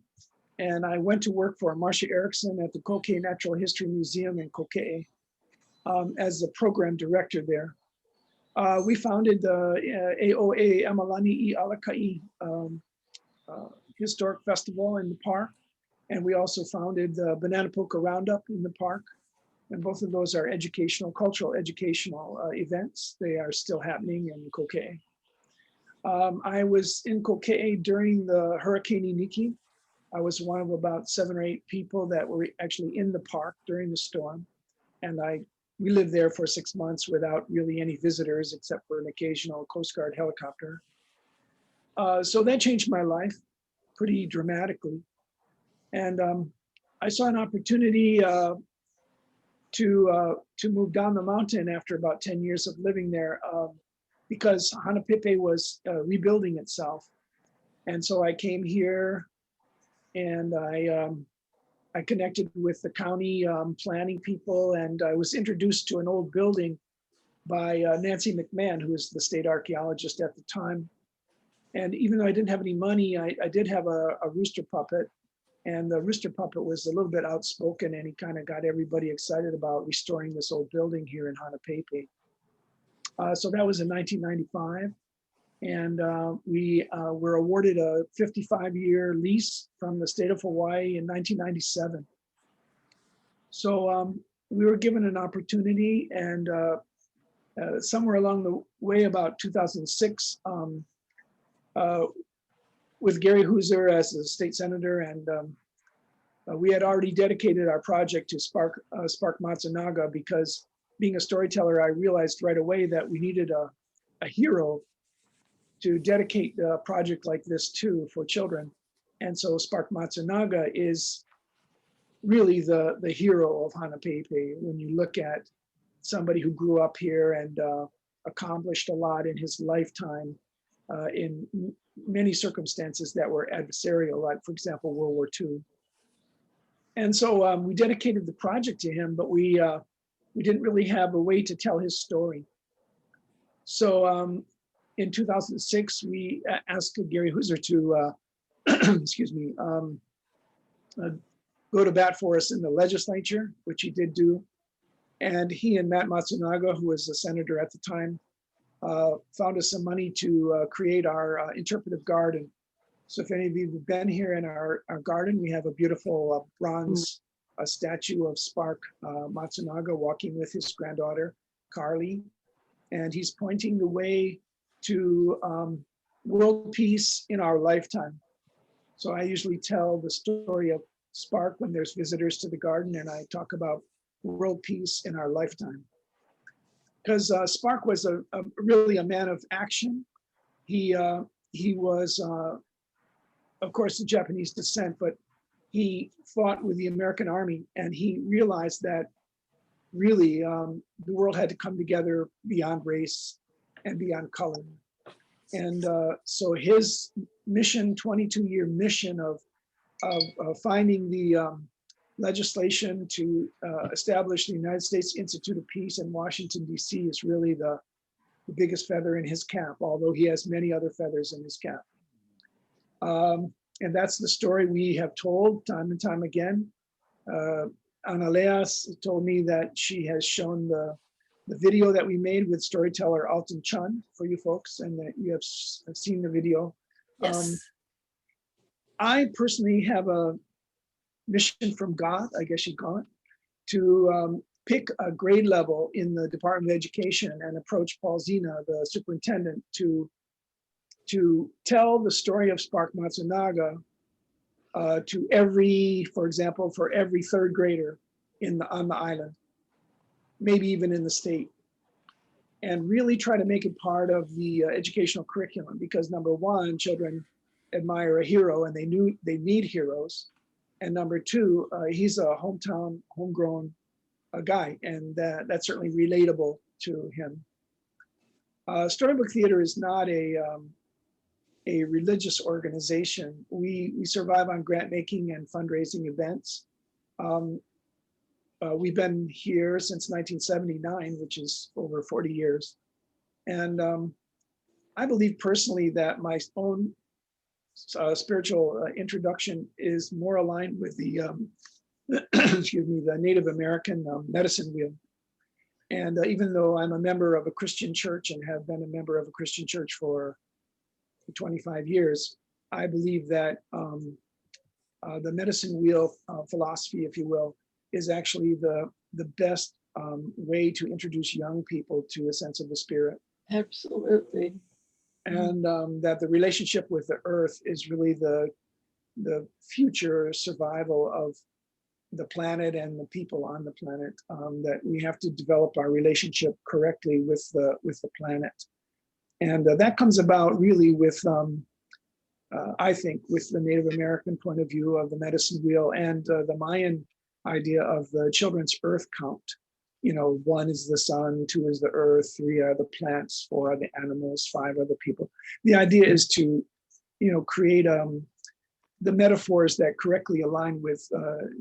and I went to work for Marcia Erickson at the Kokei Natural History Museum in Kokei as the program director there. We founded the AOA Amalani I Alakai Historic Festival in the park, and we also founded the Banana Poka Roundup in the park. And both of those are educational, cultural educational events. They are still happening in Kokei. I was in Kokei during the Hurricane Iniki. I was one of about 7 or 8 people that were actually in the park during the storm. And we lived there for 6 months without really any visitors except for an occasional Coast Guard helicopter. So that changed my life pretty dramatically. And I saw an opportunity to move down the mountain after about 10 years of living there because Hanapipe was rebuilding itself. And so I came here and I connected with the county planning people, and I was introduced to an old building by Nancy McMahon, who was the state archaeologist at the time. And even though I didn't have any money, I did have a rooster puppet. And the rooster puppet was a little bit outspoken, and he kind of got everybody excited about restoring this old building here in Hanapepe. So that was in 1995. And we were awarded a 55-year lease from the state of Hawaii in 1997. So we were given an opportunity, and somewhere along the way, about 2006, with Gary Hooser as the state senator, and we had already dedicated our project to Spark Matsunaga, because being a storyteller, I realized right away that we needed a hero to dedicate a project like this to for children. And so Spark Matsunaga is really the hero of Hanapepe. When you look at somebody who grew up here and accomplished a lot in his lifetime in many circumstances that were adversarial, like for example, World War II. And so we dedicated the project to him, but we didn't really have a way to tell his story. So in 2006, we asked Gary Hooser to, excuse me, go to bat for us in the legislature, which he did do. And he and Matt Matsunaga, who was a senator at the time, found us some money to create our interpretive garden. So if any of you have been here in our garden, we have a beautiful bronze statue of Spark Matsunaga walking with his granddaughter, Carly. And he's pointing the way to world peace in our lifetime. So I usually tell the story of Spark when there's visitors to the garden, and I talk about world peace in our lifetime. Because Spark was really a man of action. He was, of course, of Japanese descent, but he fought with the American Army, and he realized that really the world had to come together beyond race and beyond color. And so his mission, 22-year mission of finding the legislation to establish the United States Institute of Peace in Washington, D.C. is really the biggest feather in his cap, although he has many other feathers in his cap. And that's the story we have told time and time again. Analeas told me that she has shown the video that we made with storyteller Alton Chun for you folks, and that you have seen the video. Yes. I personally have a mission from God, I guess you'd call it, to pick a grade level in the Department of Education and approach Paul Zena, the superintendent, to tell the story of Spark Matsunaga to every, for example, for every third grader on the island, maybe even in the state, and really try to make it part of the educational curriculum. Because number one, children admire a hero, and they need heroes. And number two, he's a homegrown guy, and that's certainly relatable to him. Storybook Theater is not a religious organization. We survive on grant making and fundraising events. We've been here since 1979, which is over 40 years. And I believe personally that my own spiritual introduction is more aligned with the, excuse me, the Native American medicine wheel. And even though I'm a member of a Christian church and have been a member of a Christian church for 25 years, I believe that the medicine wheel philosophy, if you will, is actually the best way to introduce young people to a sense of the spirit. Absolutely. And that the relationship with the earth is really the future survival of the planet and the people on the planet, that we have to develop our relationship correctly with the planet. And that comes about really with, I think, with the Native American point of view of the medicine wheel, and the Mayan idea of the children's earth count. You know, 1 is the sun, 2 is the earth, 3 are the plants, 4 are the animals, 5 are the people. The idea is to, create the metaphors that correctly align with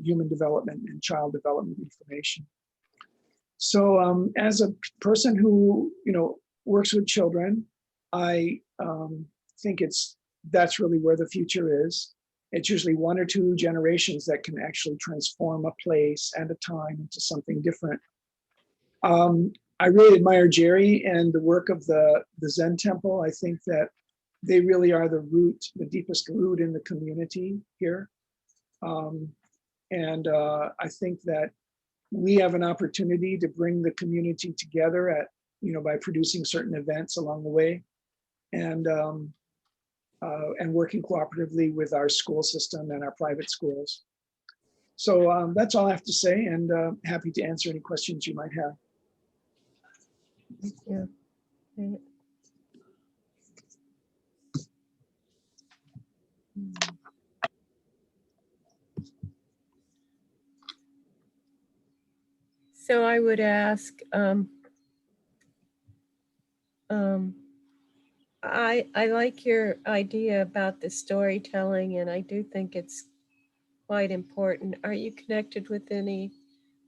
human development and child development information. So as a person who, works with children, I think that's really where the future is. It's usually 1 or 2 generations that can actually transform a place and a time into something different. I really admire Jerry and the work of the Zen temple. I think that they really are the root, the deepest root in the community here. I think that we have an opportunity to bring the community together at, by producing certain events along the way, and working cooperatively with our school system and our private schools. So that's all I have to say, and happy to answer any questions you might have. Thank you. Great. So I would ask, I like your idea about the storytelling, and I do think it's quite important. Are you connected with any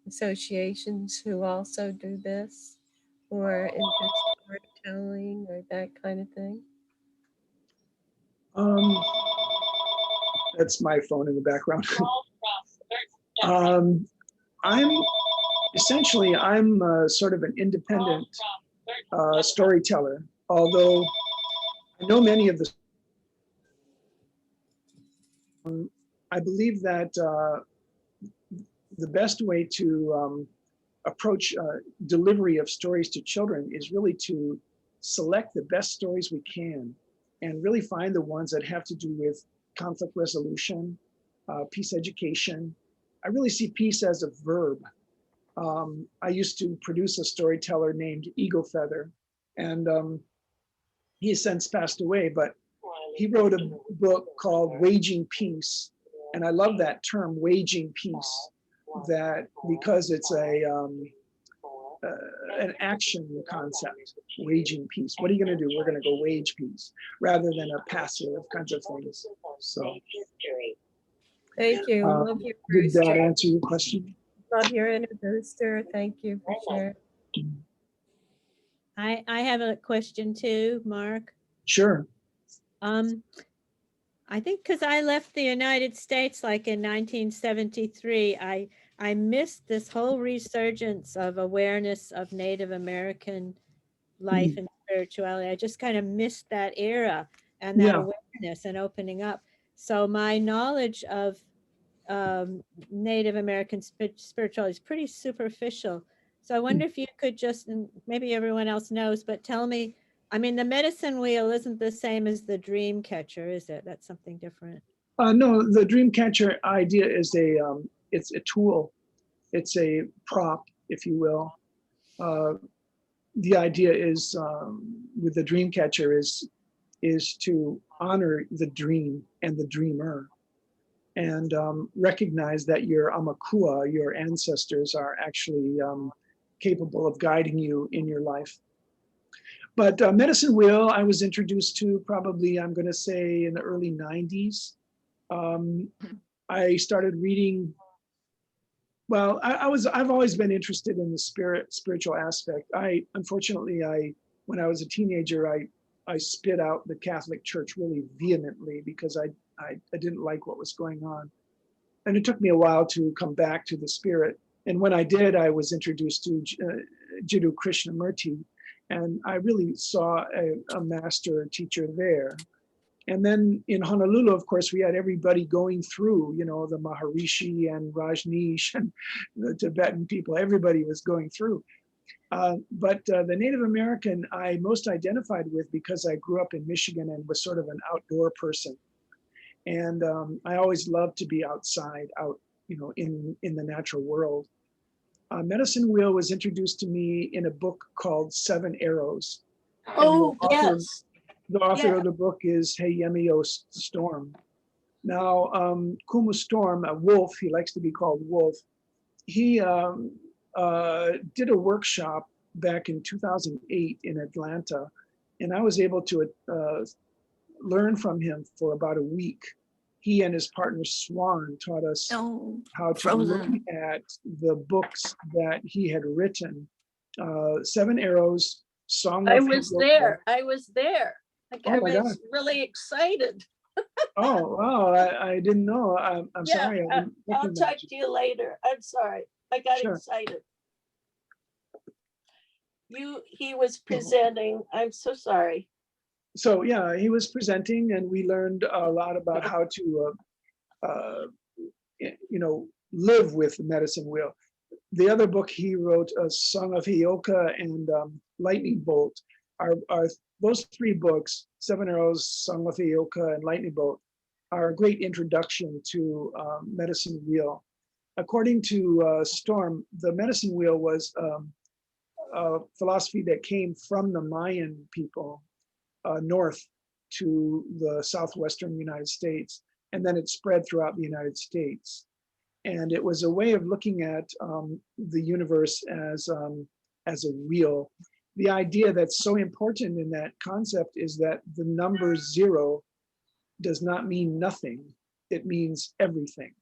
associations who also do this, or into storytelling or that kind of thing? That's my phone in the background. I'm sort of an independent storyteller, although I know many of the. I believe that the best way to approach delivery of stories to children is really to select the best stories we can and really find the ones that have to do with conflict resolution, peace education. I really see peace as a verb. I used to produce a storyteller named Eagle Feather, and he has since passed away, but he wrote a book called Waging Peace. And I love that term, waging peace, that because it's an action concept, waging peace. What are you going to do? We're going to go wage peace rather than a passive kinds of things. So Thank you. Love your did that booster. answer your question? Love your inner booster. Thank you for sharing. I have a question too, Mark. Sure. I think because I left the United States like in 1973, I missed this whole resurgence of awareness of Native American life and spirituality. I just kind of missed that era and that Yeah. awareness and opening up. So my knowledge of Native American spirituality is pretty superficial. So I wonder if you could just, and maybe everyone else knows, but tell me, I mean, the medicine wheel isn't the same as the dream catcher, is it? That's something different. No, the dream catcher idea is it's a tool. It's a prop, if you will. The idea is with the dream catcher is to honor the dream and the dreamer, and recognize that your Amakua, your ancestors, are actually capable of guiding you in your life. But medicine wheel, I was introduced to probably, I'm going to say, in the early 90s. I started reading. Well, I've always been interested in the spiritual aspect. Unfortunately, when I was a teenager, I spit out the Catholic Church really vehemently because I didn't like what was going on. And it took me a while to come back to the spirit. And when I did, I was introduced to Jiddu Krishnamurti, and I really saw a master teacher there. And then in Honolulu, of course, we had everybody going through, the Maharishi and Rajneesh and the Tibetan people. Everybody was going through. But the Native American I most identified with because I grew up in Michigan and was sort of an outdoor person. And I always loved to be outside, out, in the natural world. Medicine Wheel was introduced to me in a book called 7 Arrows. Oh, yes. The author Yeah. of the book is Heyemio Storm. Now, Kumu Storm, a wolf, he likes to be called Wolf, he did a workshop back in 2008 in Atlanta, and I was able to learn from him for about a week. He and his partner Swan taught us how to look at the books that he had written. 7 Arrows, Song of I was Hiroka. there. I was there. Like Oh I my God. was really excited. Oh, wow, I didn't know. I'm Yeah, sorry. I didn't I'll recognize talk you. to you later. I'm sorry. I got Sure. excited. He was presenting. I'm so sorry. So yeah, he was presenting and we learned a lot about how to, live with the medicine wheel. The other book he wrote, Song of Ioka and Lightning Bolt, are those three books, Seven Arrows, Song of Ioka, and Lightning Bolt, are a great introduction to medicine wheel. According to Storm, the medicine wheel was a philosophy that came from the Mayan people north to the southwestern United States, and then it spread throughout the United States. And it was a way of looking at the universe as a wheel. The idea that's so important in that concept is that the number 0 does not mean nothing, it means everything.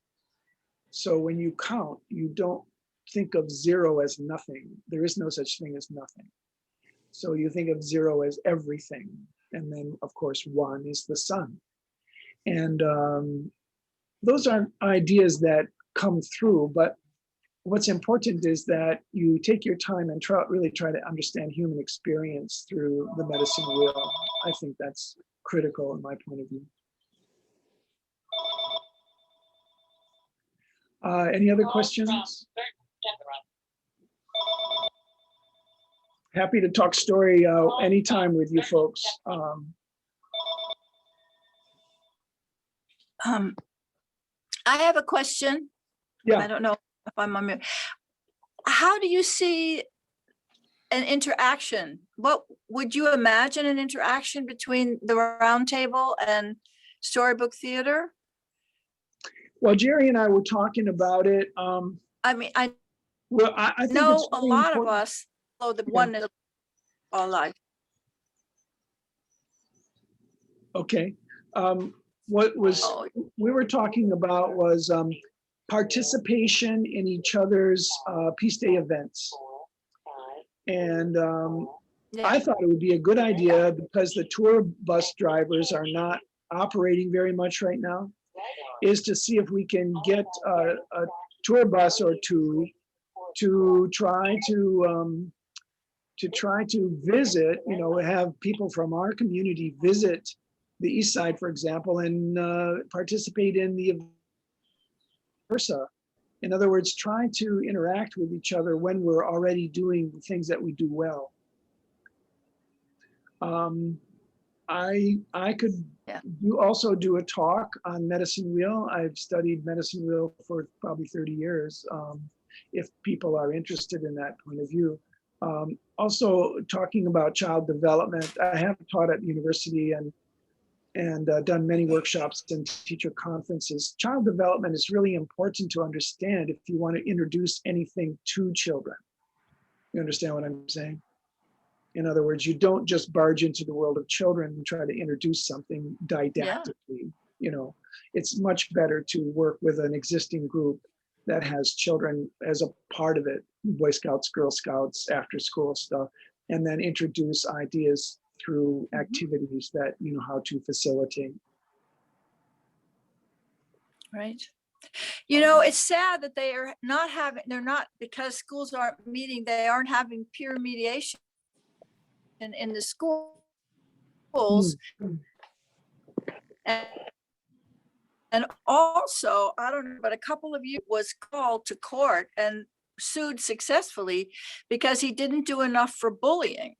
So when you count, you don't think of 0 as nothing. There is no such thing as nothing. So you think of 0 as everything. And then, of course, 1 is the sun. And those are ideas that come through, but what's important is that you take your time and really try to understand human experience through the medicine wheel. I think that's critical in my point of view. Any other questions? Happy to talk story anytime with you folks. I have a question. Yeah. I don't know if I'm on mute. How do you see an interaction? What would you imagine an interaction between the round table and storybook theater? Well, Jerry and I were talking about it. I mean, I Well, I think know it's a really lot of important. us, oh, the Yeah. one is all life. Okay. What was Oh, we were talking about was participation in each other's Peace Day events. And yeah. I thought it would be a good idea because the tour bus drivers are not operating very much right now, is to see if we can get a tour bus or two to try to visit, have people from our community visit the East Side, for example, and participate in the versa. In other words, try to interact with each other when we're already doing the things that we do well. I could also do a talk on medicine wheel. I've studied medicine wheel for probably 30 years, if people are interested in that point of view. Also talking about child development. I have taught at university and done many workshops and teacher conferences. Child development is really important to understand if you want to introduce anything to children. You understand what I'm saying? In other words, you don't just barge into the world of children and try to introduce something didactically. It's much better to work with an existing group that has children as a part of it, Boy Scouts, Girl Scouts, after school stuff, and then introduce ideas through activities that you know how to facilitate. Right. It's sad that they're not, because schools aren't meeting, they aren't having peer mediation in the schools. And also, I don't know, but a couple of you was called to court and sued successfully because he didn't do enough for bullying.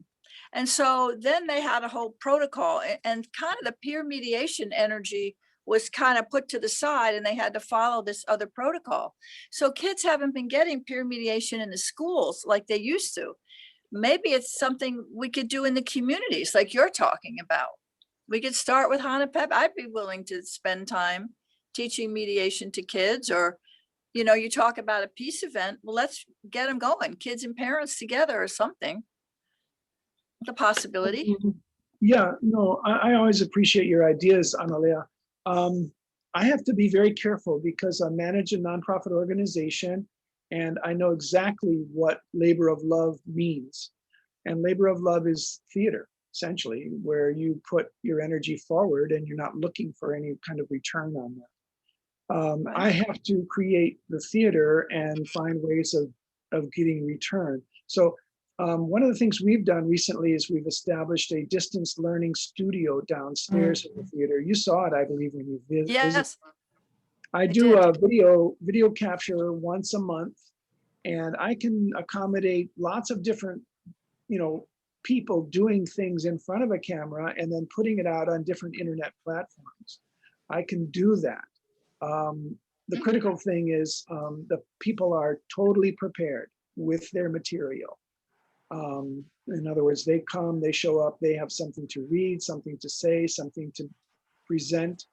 And so then they had a whole protocol, and kind of the peer mediation energy was kind of put to the side, and they had to follow this other protocol. So kids haven't been getting peer mediation in the schools like they used to. Maybe it's something we could do in the communities like you're talking about. We could start with Hanapep. I'd be willing to spend time teaching mediation to kids, or, you talk about a peace event. Well, let's get them going, kids and parents together or something. The possibility. Yeah, no, I always appreciate your ideas, Analia. I have to be very careful because I manage a nonprofit organization and I know exactly what labor of love means. And labor of love is theater. essentially, where you put your energy forward and you're not looking for any kind of return on that. I have to create the theater and find ways of getting return. So one of the things we've done recently is we've established a distance learning studio downstairs in the theater. You saw it, I believe, when you visited. Yes, I do did. a video capture once a month, and I can accommodate lots of different, people doing things in front of a camera and then putting it out on different internet platforms. I can do that. The critical thing is the people are totally prepared with their material. In other words, they come, they show up, they have something to read, something to say, something to present,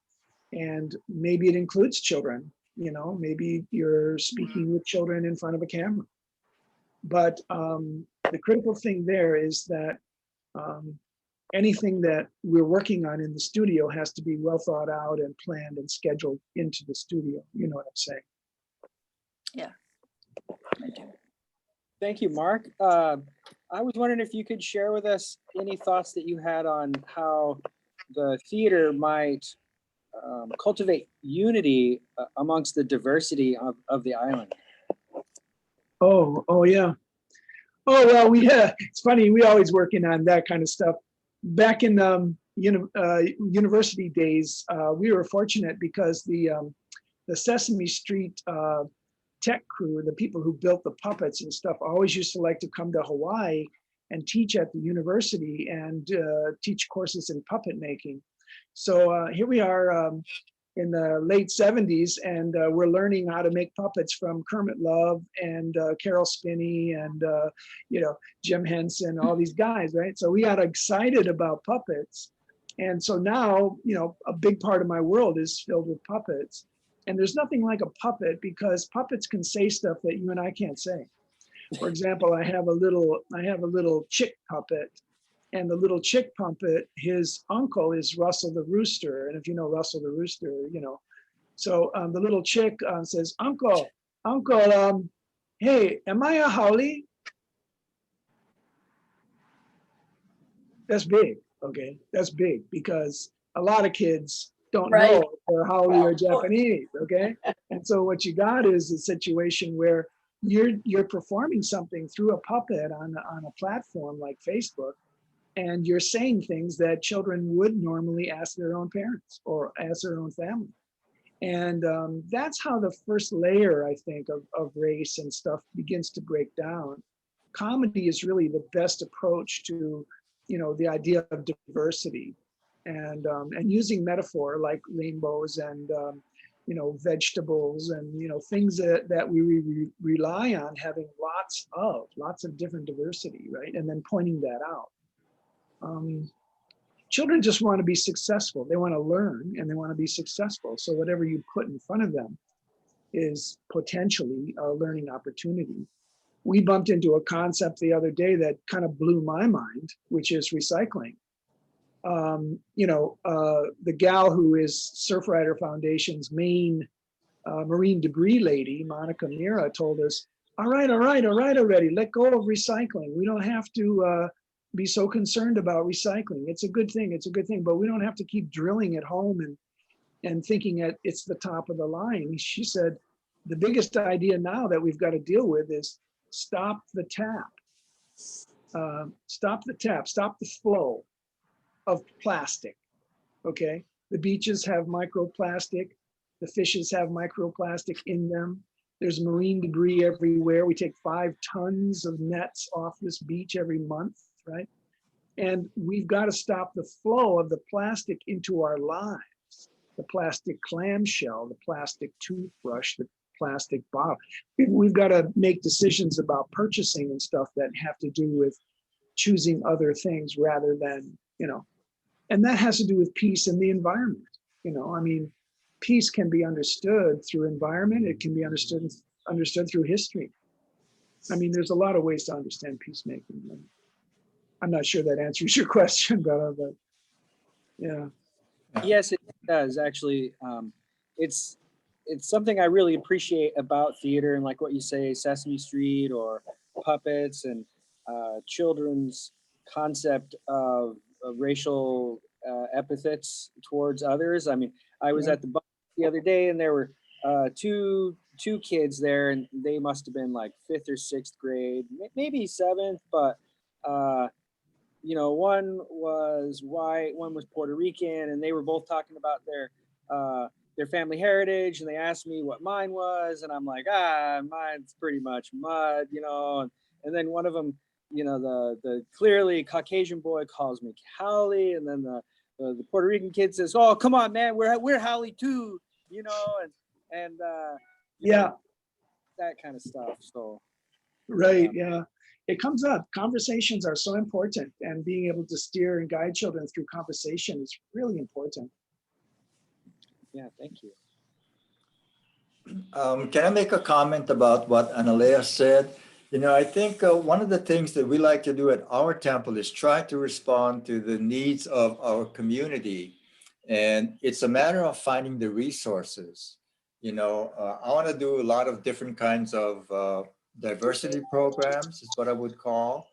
and maybe it includes children. Maybe you're speaking with children in front of a camera. But the critical thing there is that anything that we're working on in the studio has to be well thought out and planned and scheduled into the studio. You know what I'm saying? Yeah. I do. Thank you, Mark. I was wondering if you could share with us any thoughts that you had on how the theater might cultivate unity amongst the diversity of the island. Oh yeah. Oh, well, it's funny, we always working on that kind of stuff. Back in university days, we were fortunate because the Sesame Street tech crew, the people who built the puppets and stuff, always used to like to come to Hawaii and teach at the university and teach courses in puppet making. So here we are in the late 70s, and we're learning how to make puppets from Kermit Love and Carol Spinney and Jim Henson, all these guys, right? So we got excited about puppets. And so now, a big part of my world is filled with puppets. And there's nothing like a puppet, because puppets can say stuff that you and I can't say. For example, I have a little chick puppet, and the little chick puppet, his uncle is Russell the Rooster. And if you know Russell the Rooster, So the little chick says, Uncle, hey, am I a howlie? That's big, okay? That's big, because a lot of kids don't Right. know if they're howlie or Japanese, okay? And so what you got is a situation where you're performing something through a puppet on a platform like Facebook, and you're saying things that children would normally ask their own parents or ask their own family. And that's how the first layer, I think, of race and stuff begins to break down. Comedy is really the best approach to, the idea of diversity, and using metaphor like rainbows and vegetables and things that we rely on having lots of different diversity, right? And then pointing that out. Children just want to be successful. They want to learn and they want to be successful. So whatever you put in front of them is potentially a learning opportunity. We bumped into a concept the other day that kind of blew my mind, which is recycling. The gal who is Surfrider Foundation's main marine debris lady, Monica Mira, told us, all right already, let go of recycling. We don't have to be so concerned about recycling. It's a good thing, but we don't have to keep drilling at home and thinking that it's the top of the line. She said, the biggest idea now that we've got to deal with is stop the tap. Stop the flow of plastic, okay? The beaches have microplastic, the fishes have microplastic in them. There's marine debris everywhere. We take 5 tons of nets off this beach every month, right? And we've got to stop the flow of the plastic into our lives. The plastic clamshell, the plastic toothbrush, the plastic bottle. We've got to make decisions about purchasing and stuff that have to do with choosing other things rather than, and that has to do with peace in the environment. Peace can be understood through environment. It can be understood through history. There's a lot of ways to understand peacemaking. I'm not sure that answers your question, but yeah. Yes, it does actually. It's something I really appreciate about theater, and like what you say, Sesame Street or puppets and children's concept of racial epithets towards others. I mean, I was at the bar the other day, and there were two kids there, and they must have been like 5th or 6th grade, maybe 7th, but you know, one was white, one was Puerto Rican, and they were both talking about their family heritage, and they asked me what mine was, and I'm like, mine's pretty much mud, you know. And then one of them, you know, the clearly Caucasian boy calls me Howley, and then the Puerto Rican kid says, "Oh, come on, man, we're Howley too," you know, and you Yeah, know, that kind of stuff. So right. Yeah. It comes up. Conversations are so important, and being able to steer and guide children through conversation is really important. yeah, thank you. Can I make a comment about what Analea said? You know, I think one of the things that we like to do at our temple is try to respond to the needs of our community. And it's a matter of finding the resources. You know, I want to do a lot of different kinds of diversity programs, is what I would call.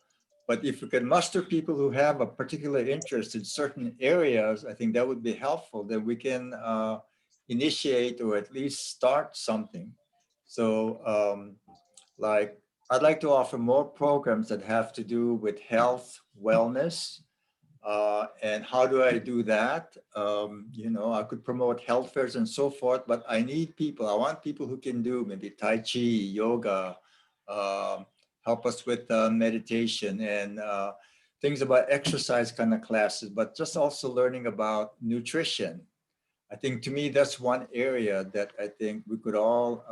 But if we can muster people who have a particular interest in certain areas, I think that would be helpful. Then we can initiate or at least start something. So like I'd like to offer more programs that have to do with health, wellness. And how do I do that? You know, I could promote health fairs and so forth, but I need people. I want people who can do maybe Tai Chi, yoga, help us with meditation and things about exercise kind of classes, but just also learning about nutrition. I think to me, that's one area that I think we could all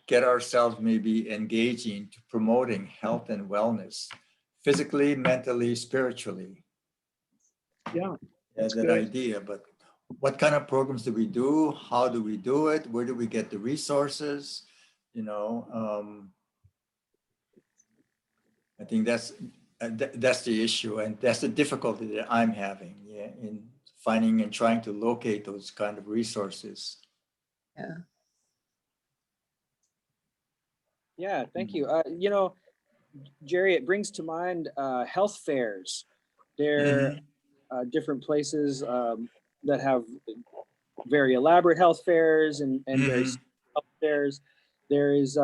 get ourselves maybe engaging to promoting health and wellness, physically, mentally, spiritually. Yeah, That's that's that good. idea, but what kind of programs do we do? How do we do it? Where do we get the resources? You know, I think that's the issue, and that's the difficulty that I'm having, yeah, in finding and trying to locate those kind of resources. Yeah, thank you. You know, Jerry, it brings to mind health fairs. They're different places that have very elaborate health fairs and very simple health fairs. There is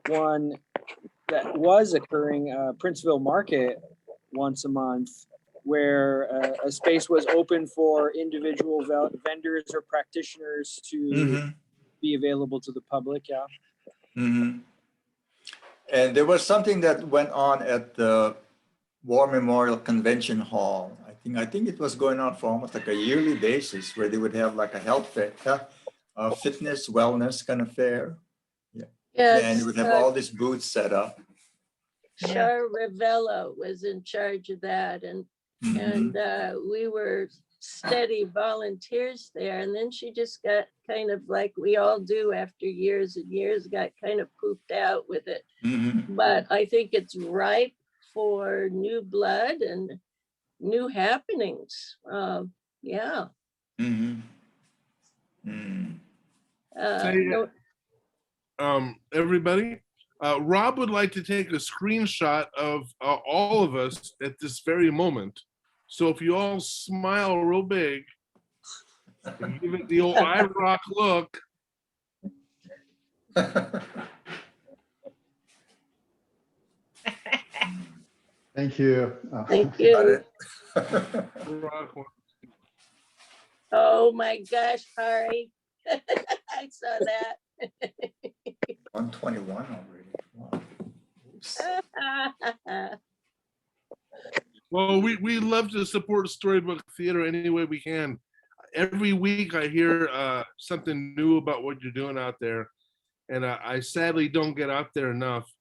one that was occurring Princeville Market once a month, where a space was open for individual vendors or practitioners to be available to the public. Yeah. And there was something that went on at the War Memorial Convention Hall. I think it was going on for almost like a yearly basis, where they would have like a health fair, fitness, wellness kind of fair. Yeah. Yeah, and Yes, they would have all these booths set up. Char Ravello was in charge of that, and we were steady volunteers there. And then she just got kind of like we all do after years and years, got kind of pooped out with it. But I think it's ripe for new blood and new happenings. Yeah. Everybody, Rob would like to take a screenshot of all of us at this very moment. So if you all smile real big and give it the old IROK look. Thank you. Thank you. Rock. Oh my gosh, Hari. I saw that. 121 already. Wow. Oops. Well, we love to support Storybook Theater any way we can. Every week I hear something new about what you're doing out there, and I sadly don't get out there enough.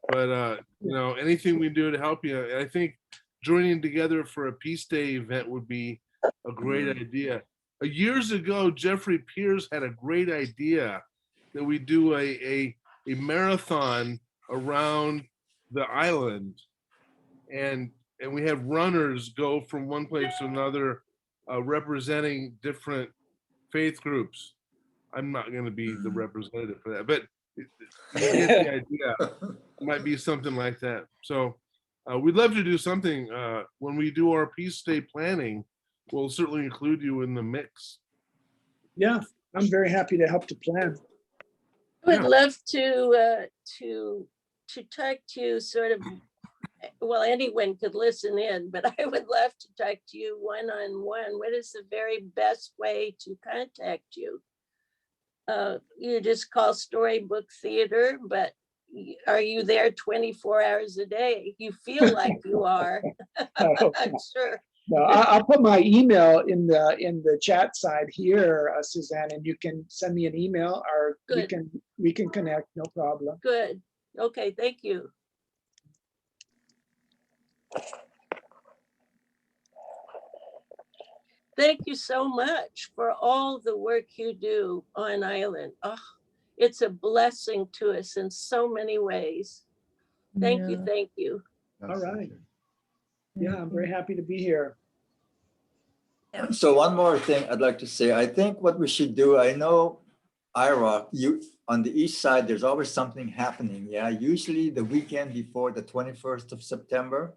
But you know, anything we do to help you, I think joining together for a Peace Day event would be a great idea. Years ago, Jeffrey Pierce had a great idea that we do a marathon around the island, and we have runners go from one place to another, representing different faith groups. I'm not going to be the representative for that, but you get the idea. It might be something like that. So We'd love to do something. When we do our Peace Day planning, we'll certainly include you in the mix. Yeah, I'm very happy to help to plan. I would Yeah. love to talk to you sort of, well, anyone could listen in, but I would love to talk to you one-on-one. What is the very best way to contact you? You just call Storybook Theater, but are you there 24 hours a day? You feel like you are. I'm sure. No, I'll put my email in the chat side here, Suzanne, and you can send me an email, or Good. we can connect, no problem. Good. Okay, thank you. Thank you so much for all the work you do on island. Oh, it's a blessing to us in so many ways. Thank you, Yeah. thank you. All Yes, thank right. you. Yeah, I'm very happy to be here. So one more thing I'd like to say, I think what we should do, I know IROK, you on the east side, there's always something happening. Yeah, usually the weekend before the 21st of September,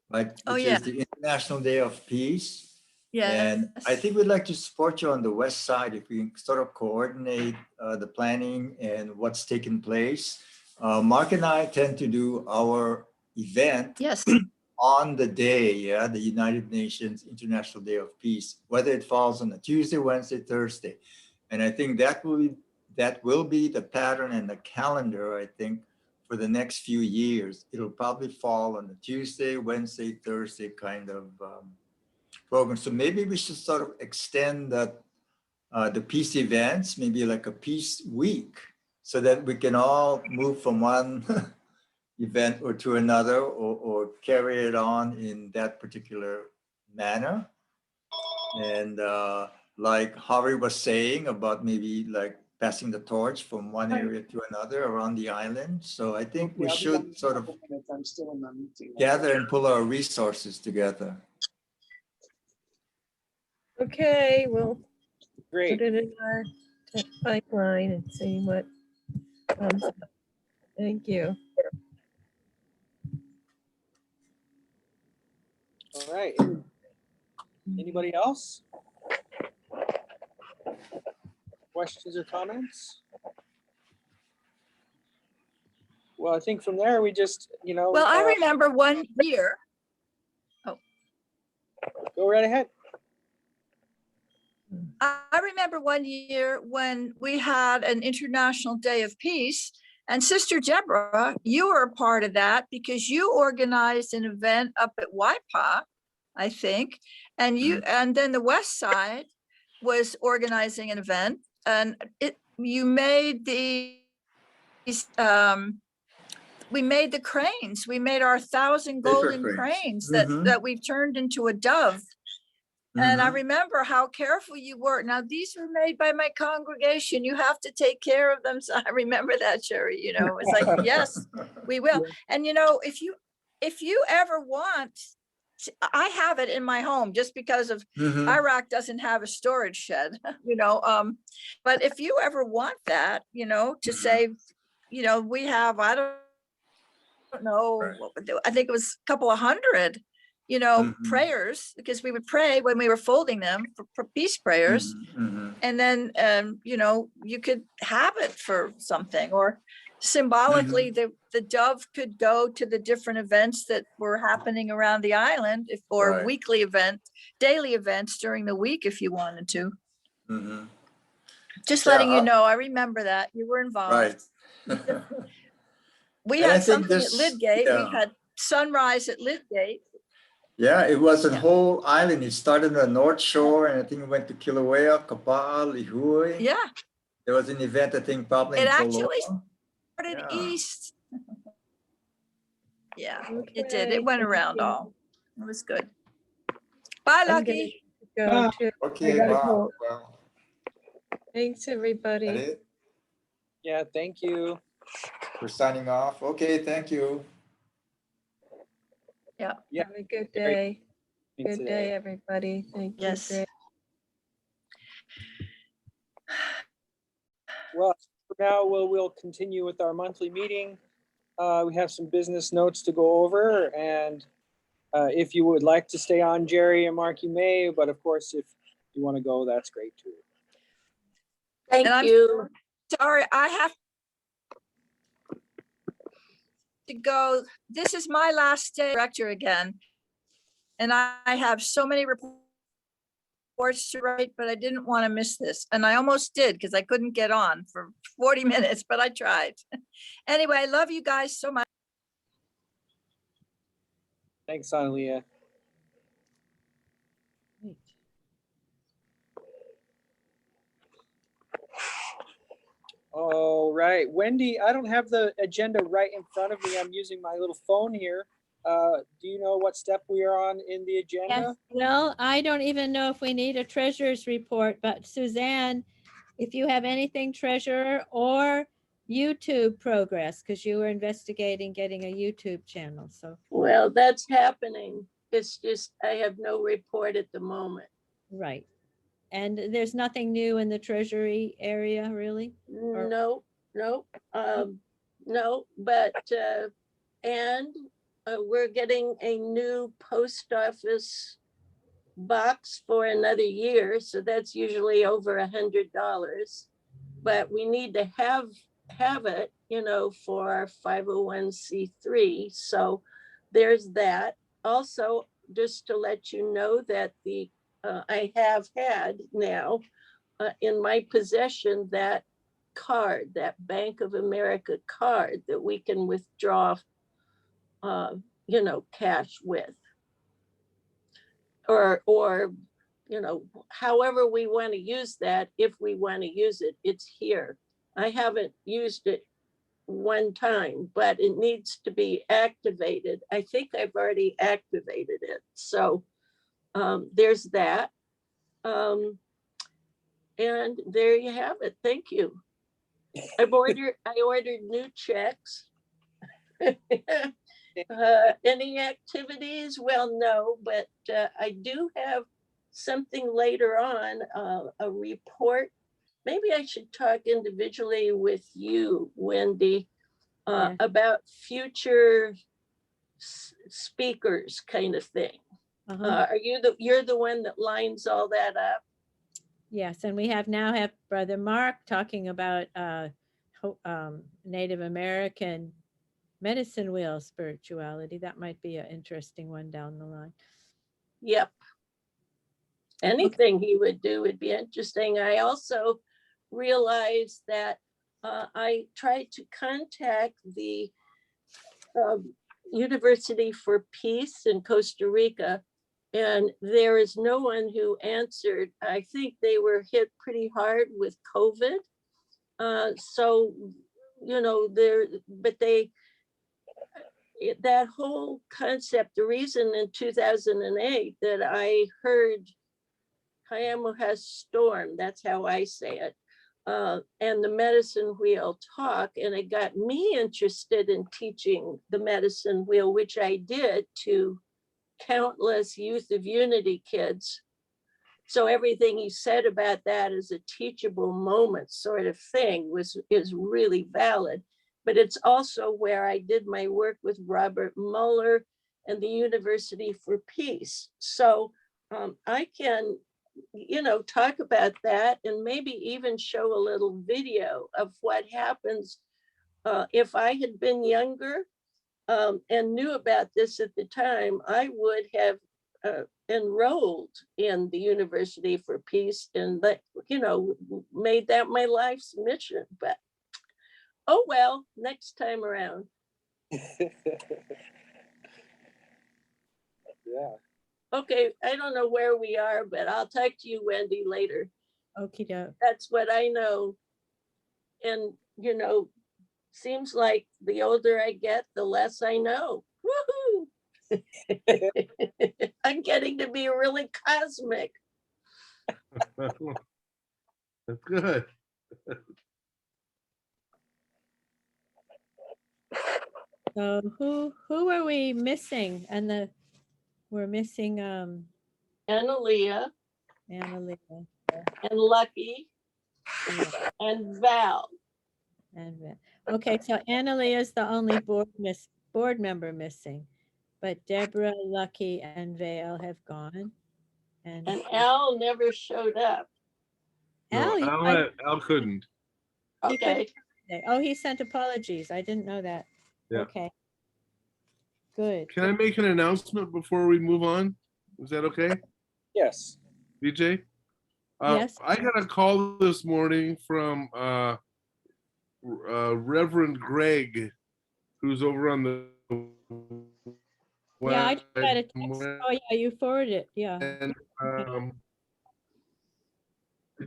right? Oh, Which yeah. is the International Day of Peace. Yes. And I think we'd like to support you on the west side if we can sort of coordinate the planning and what's taking place. Mark and I tend to do our event Yes. on the day, yeah, the United Nations International Day of Peace, whether it falls on a Tuesday, Wednesday, Thursday. And I think that will be the pattern and the calendar, I think, for the next few years. It'll probably fall on a Tuesday, Wednesday, Thursday kind of program. So maybe we should sort of extend that the peace events, maybe like a peace week, so that we can all move from one event or to another, or carry it on in that particular manner. And like Harvey was saying about maybe like passing the torch from one area to another around the island. So I think we Okay, I'll be should done in a sort of couple minutes. I'm still in my meeting. gather and pull our resources together. Okay, we'll Great. put it in our pipeline and see what comes up. Thank you. All right. Anybody else? Questions or comments? Well, I think from there, we just, Well, I remember one year. go right ahead. I remember one year when we had an International Day of Peace, and Sister Deborah, you were a part of that because you organized an event up at Waipa, I think, and then the West Side was organizing an event, and you made we made the cranes. We made our 1,000 golden cranes that we've turned into a dove. And I remember how careful you were. Now, these were made by my congregation. You have to take care of them. So I remember that, Sherry, it's like, yes, we will. And, if you ever want, I have it in my home just because of IROK doesn't have a storage shed, but if you ever want that, to save, we have, I don't know, I think it was a couple of hundred, prayers, because we would pray when we were folding them for peace prayers. And then, you could have it for something, or symbolically, the dove could go to the different events that were happening around the island, or weekly events, daily events during the week, if you wanted to. Just letting you know, I remember that you were involved. We had something at Lidgate. We had sunrise at Lidgate. Yeah, it was a whole island. It started on the North Shore, and I think it went to Kilauea, Kapa'a, Lihue. Yeah. There was an event, I think, probably It in actually Koloa. started east. Yeah, Okay, it did. It went thank around you. all. It was good. Bye, I'm gonna Lucky. go too. Okay, gotta wow. go. Thanks, everybody. That it? Yeah, thank you. We're signing off. Okay, thank you. Yeah. Have a good day. Thanks Good today. day, everybody. Thank you. Yes. Greg. Well, for now, we'll continue with our monthly meeting. We have some business notes to go over, and if you would like to stay on, Jerry and Mark, you may, but of course, if you want to go, that's great too. Thank And I'm you. sorry, I have to go. This is my last day director again. And I have so many reports to write, but I didn't want to miss this. And I almost did because I couldn't get on for 40 minutes, but I tried. Anyway, I love you guys so much. Thanks, Analia. Great. All right, Wendy, I don't have the agenda right in front of me. I'm using my little phone here. Do you know what step we are on in the Yes, agenda? well, I don't even know if we need a treasurer's report, but Suzanne, if you have anything treasurer or YouTube progress, because you were investigating getting a YouTube channel, so, Well, that's happening. It's just, I have no report at the moment. right. And there's nothing new in the treasury area, really? Or- No, no, no, but, and we're getting a new post office box for another year, so that's usually over $100. But we need to have it, you know, for our 501c3. So there's that. Also, just to let you know that I have had now in my possession that card, that Bank of America card that we can withdraw, you know, cash with, or you know, however we want to use that. If we want to use it, it's here. I haven't used it one time, but it needs to be activated. I think I've already activated it. So there's that. And there you have it. Thank you. I ordered new checks. Any activities? Well, no, but I do have something later on, a report. Maybe I should talk individually with you, Wendy, Yeah. about future speakers kind of thing. Uh-huh. You're the one that lines all that up? Yes, and we now have Brother Mark talking about Native American medicine wheel spirituality. That might be an interesting one down the line. Yep. Anything he would do would be interesting. I also realized that I tried to contact the University for Peace in Costa Rica, and there is no one who answered. I think they were hit pretty hard with COVID. So, you know, that whole concept, the reason in 2008 that I heard Kayamuha Storm, that's how I say it, and the medicine wheel talk, and it got me interested in teaching the medicine wheel, which I did to countless Youth of Unity kids. So everything he said about that as a teachable moment sort of thing is really valid. But it's also where I did my work with Robert Mueller and the University for Peace. So I can, you know, talk about that and maybe even show a little video of what happens if I had been younger and knew about this at the time. I would have enrolled in the University for Peace and that, you know, made that my life's mission. But oh well, next time around. Yeah. Okay, I don't know where we are, but I'll talk to you, Wendy, later. Okie doke. That's what I know. And, you know, seems like the older I get, the less I know. Woohoo! I'm getting to be really cosmic. That's good. So who are we missing? And we're missing Analia Annalena and Lucky yeah, and Val. and Okay, so Annalee is the only board member missing, but Deborah, Lucky, and Vale have gone. And And Al never showed up. No, Al, Al couldn't. he couldn't Okay, today. Oh, he sent apologies. I didn't know that. Yeah. Okay. Good. Can I make an announcement before we move on? Is that okay, Yes. BJ? Yes. I got a call this morning from Reverend Greg, who's over on the Yeah, I just got a text. west, Oh, yeah, you forwarded it. Yeah. and I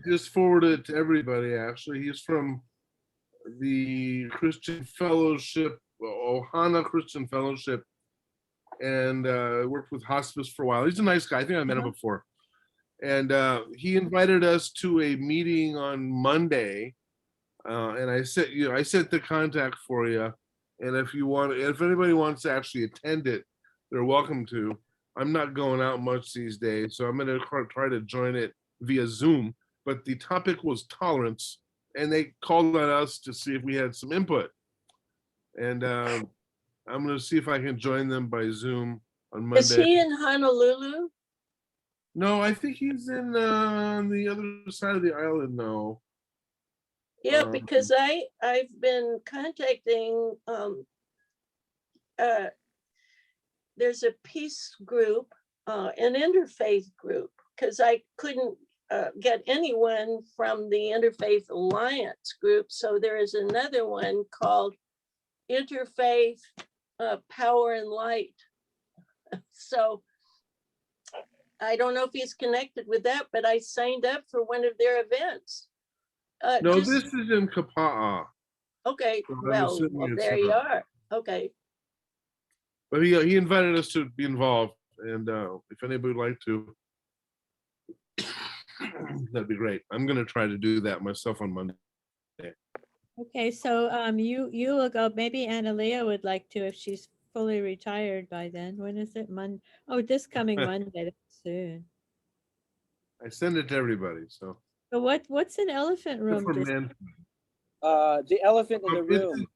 just forwarded it to everybody. Actually, he's from the Christian Fellowship, Ohana Christian Fellowship, and worked with hospice for a while. He's a nice guy. I think I met him before. And he invited us to a meeting on Monday. And I sent the contact for you. And if anybody wants to actually attend it, they're welcome to. I'm not going out much these days, so I'm going to try to join it via Zoom. But the topic was tolerance, and they called on us to see if we had some input. And I'm going to see if I can join them by Zoom on Monday. is he in Honolulu? No, I think he's in on the other side of the island now. Yeah, because I've been contacting there's a peace group, an interfaith group, because I couldn't get anyone from the Interfaith Alliance group. So there is another one called Interfaith Power and Light. So I don't know if he's connected with that, but I signed up for one of their events. No, this is in Kapa'a. Okay, So I'm well, assuming it's there you not. are. Okay. But he invited us to be involved, and if anybody would like to, that'd be great. I'm going to try to do that myself on Monday. Okay, so you will go. Maybe Analia would like to if she's fully retired by then. When is it? Oh, this coming Monday. That's soon. I send it to everybody. So. So what's an elephant room? The elephant in the It's- room.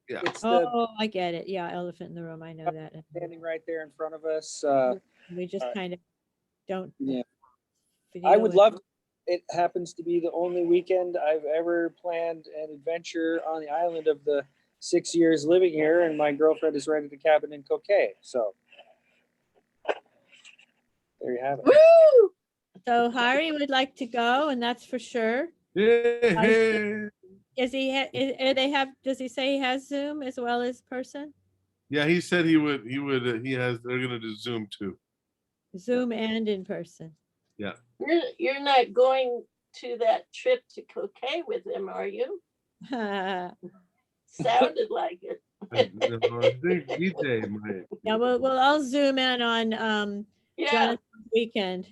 Yeah. It's the Oh, I get it. Yeah, elephant in the room. I know that. standing right there in front of us. We just kind of don't. Yeah. feel I would it. love, it happens to be the only weekend I've ever planned an adventure on the island of the 6 years living here, and my girlfriend is rented a cabin in Kokay. So there you have it. Woo! So Hari would like to go, and that's for sure. Yeah. Does he say he has Zoom as well as person? Yeah, he said he would. They're gonna do Zoom too. Zoom and in person. Yeah. You're not going to that trip to Kokay with him, are you? Sounded like it. No, I think BJ might. Yeah, we'll all Zoom in on Yeah. Jonathan's weekend.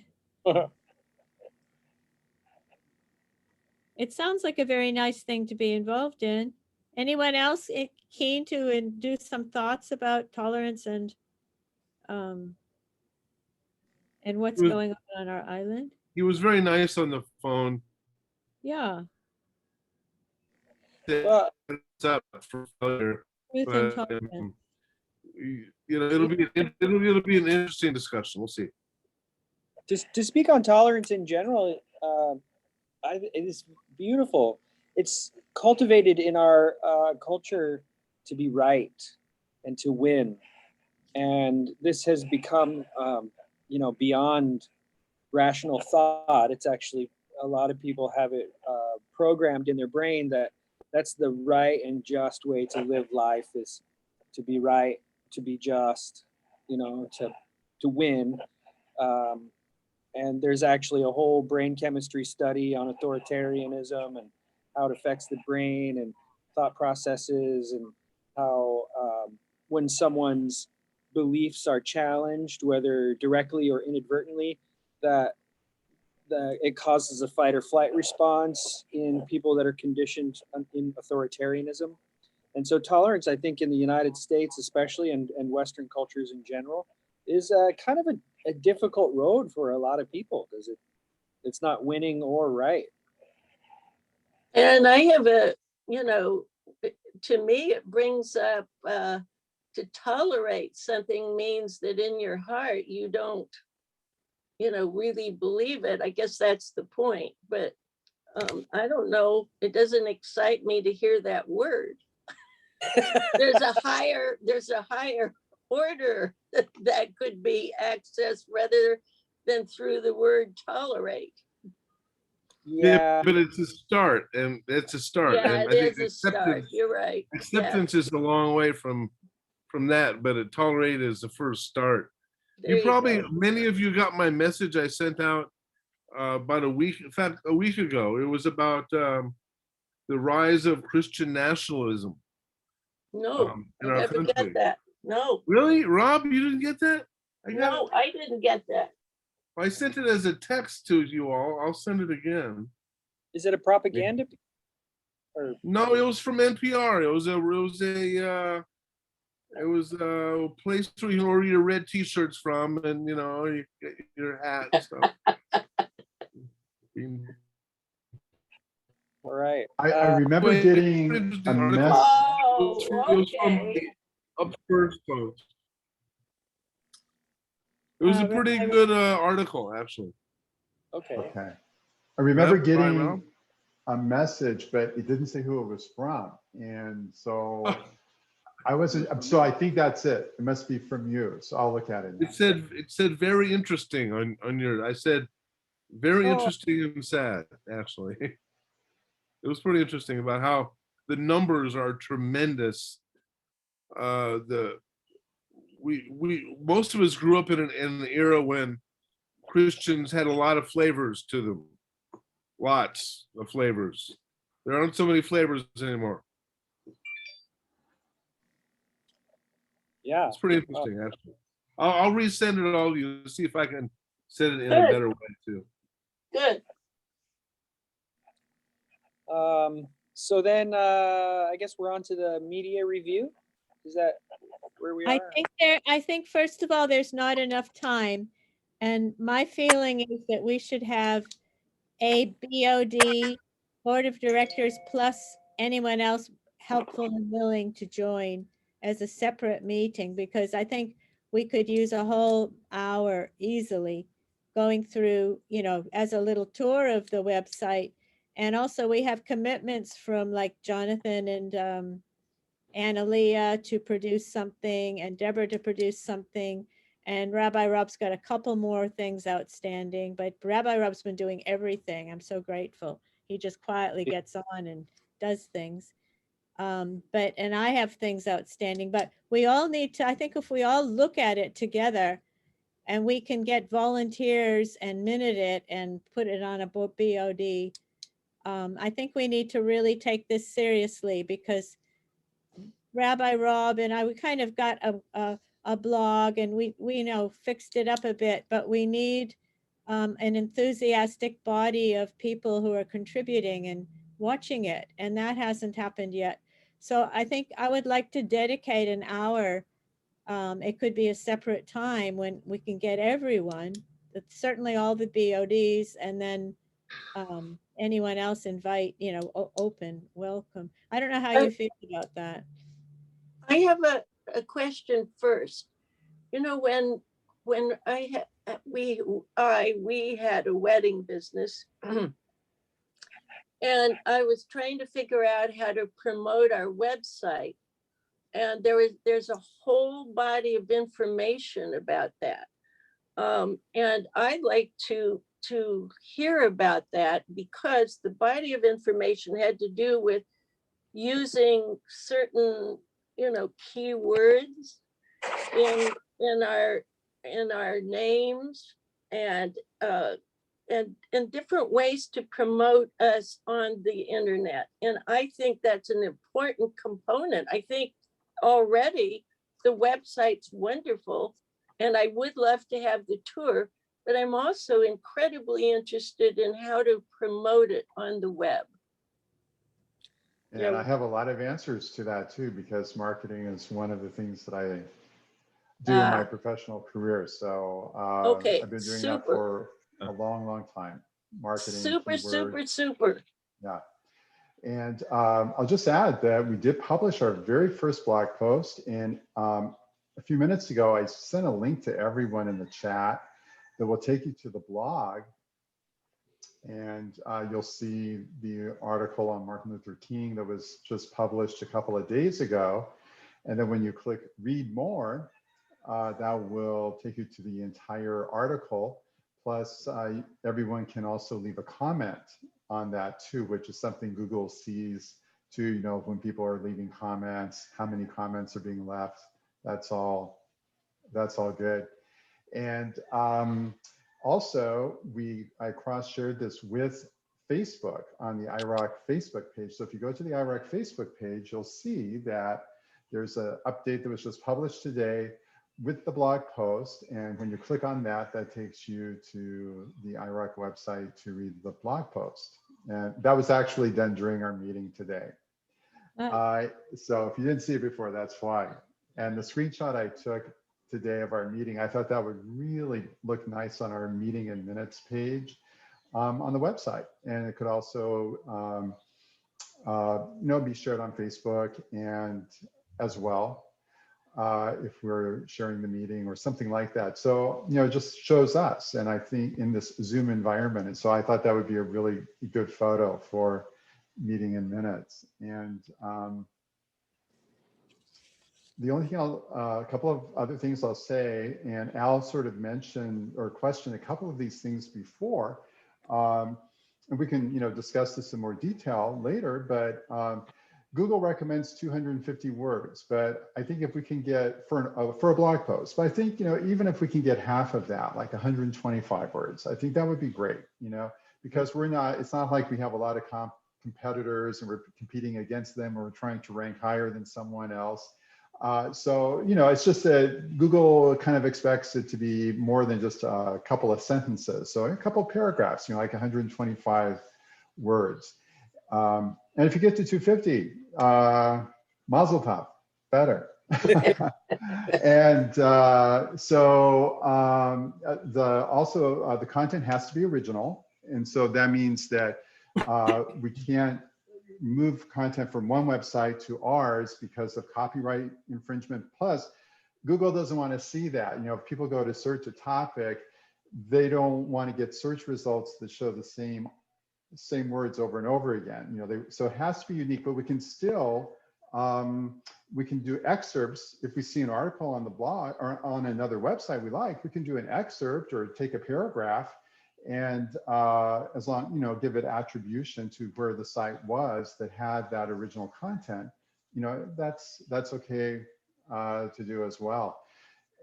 It sounds like a very nice thing to be involved in. Anyone else keen to do some thoughts about tolerance and what's going on our island? He was very nice on the phone. Yeah. Well, It's up for failure. Truth and But, tolerance. it'll be an interesting discussion. We'll see. to speak on tolerance in general, it is beautiful. It's cultivated in our culture to be right and to win, and this has become, beyond rational thought. It's actually, a lot of people have it programmed in their brain that that's the right and just way to live life, is to be right, to be just, to win. And there's actually a whole brain chemistry study on authoritarianism and how it affects the brain and thought processes, and how when someone's beliefs are challenged, whether directly or inadvertently, that it causes a fight or flight response in people that are conditioned in authoritarianism. And so tolerance, I think, in the United States especially, and Western cultures in general, is kind of a difficult road for a lot of people, because it's not winning or right. And I have to me, it brings up to tolerate something means that in your heart you don't, really believe it. I guess that's the point. But I don't know. It doesn't excite me to hear that word. There's a higher order that could be accessed rather than through the word tolerate. Yeah, But it's a start, and it's a start. Yeah, And it I think is a start. You're right. Yeah. acceptance is a long way from that, but tolerate is the first start. There you probably, go. many of you got my message I sent out about a week, in fact, a week ago. It was about the rise of Christian nationalism No, in I our never get country. that. No, Really, Rob, you didn't get that? I got no, it. I didn't get that. I sent it as a text to you all. I'll send it again. is it a propaganda? Or No, it was from NPR. It was a place where you order your red T-shirts from, and you get your hat and stuff. all right. I remember Wait, getting a interesting article. mess. Oh, It was from okay. the Up First Post. It was a pretty Rabbi good article, actually. Okay. Okay. I remember Ralph? getting a message, but it didn't say who it was from. And so I wasn't, so I think that's it. It must be from you. So I'll look at it now. It said very interesting on your. I said very Oh. interesting and sad, actually. It was pretty interesting about how the numbers are tremendous. We most of us grew up in an era when Christians had a lot of flavors to them, lots of flavors. There aren't so many flavors anymore. Yeah. It's pretty interesting, actually. I'll resend it all to you to see if I can send it in a Good. better way too. Good. So then I guess we're on to the media review. Is that where we are? I think first of all, there's not enough time. And my feeling is that we should have a BOD board of directors plus anyone else helpful and willing to join as a separate meeting, because I think we could use a whole hour easily going through, as a little tour of the website. And also we have commitments from like Jonathan and Analia to produce something and Deborah to produce something. And Rabbi Rob's got a couple more things outstanding, but Rabbi Rob's been doing everything. I'm so grateful. He just quietly gets on and does things. And I have things outstanding, but we all need to, I think if we all look at it together and we can get volunteers and minute it and put it on a BOD, I think we need to really take this seriously, because Rabbi Rob and I, we kind of got a blog and we fixed it up a bit, but we need an enthusiastic body of people who are contributing and watching it. And that hasn't happened yet. So I think I would like to dedicate an hour. It could be a separate time when we can get everyone, certainly all the BODs, and then anyone else invite, open, welcome. I don't know how you feel about that. I have a question first. When we had a wedding business and I was trying to figure out how to promote our website, and there's a whole body of information about that. And I'd like to hear about that, because the body of information had to do with using certain keywords in our names and different ways to promote us on the internet. And I think that's an important component. I think already the website's wonderful and I would love to have the tour, but I'm also incredibly interested in how to promote it on the web. And I have a lot of answers to that too, because marketing is one of the things that I do in my professional career. So Okay, I've been doing super. that for a long, long time. Marketing, Super, keywords. super. Yeah. And I'll just add that we did publish our very first blog post. And a few minutes ago, I sent a link to everyone in the chat that will take you to the blog. And you'll see the article on Martin Luther King that was just published a couple of days ago. And then when you click read more, that will take you to the entire article. Plus, everyone can also leave a comment on that too, which is something Google sees too, you know, when people are leaving comments, how many comments are being left. That's all good. And also, I cross-shared this with Facebook on the IROK Facebook page. So if you go to the IROK Facebook page, you'll see that there's an update that was just published today with the blog post. And when you click on that, that takes you to the IROK website to read the blog post. And that was actually done during our meeting today. So if you didn't see it before, that's why. And the screenshot I took today of our meeting, I thought that would really look nice on our meeting and minutes page on the website. And it could also you know, be shared on Facebook and as well. If we're sharing the meeting or something like that. So, you know, it just shows us, and I think in this Zoom environment. And so I thought that would be a really good photo for meeting in minutes. And the only thing a couple of other things I'll say, and Al sort of mentioned or questioned a couple of these things before, and we can, you know, discuss this in more detail later, but Google recommends 250 words, but I think if we can get for a blog post, but I think, you know, even if we can get half of that, like 125 words, I think that would be great, you know, because it's not like we have a lot of competitors and we're competing against them or we're trying to rank higher than someone else. So, you know, it's just that Google kind of expects it to be more than just a couple of sentences. So a couple of paragraphs, you know, like 125 words. And if you get to 250, mazel tov, better. And so the content has to be original. And so that means that we can't move content from one website to ours because of copyright infringement. Plus, Google doesn't want to see that. You know, if people go to search a topic, they don't want to get search results that show the same words over and over again. You know, so it has to be unique, but we can still we can do excerpts. If we see an article on the blog or on another website we like, we can do an excerpt or take a paragraph and as long, you know, give it attribution to where the site was that had that original content. You know, that's okay to do as well.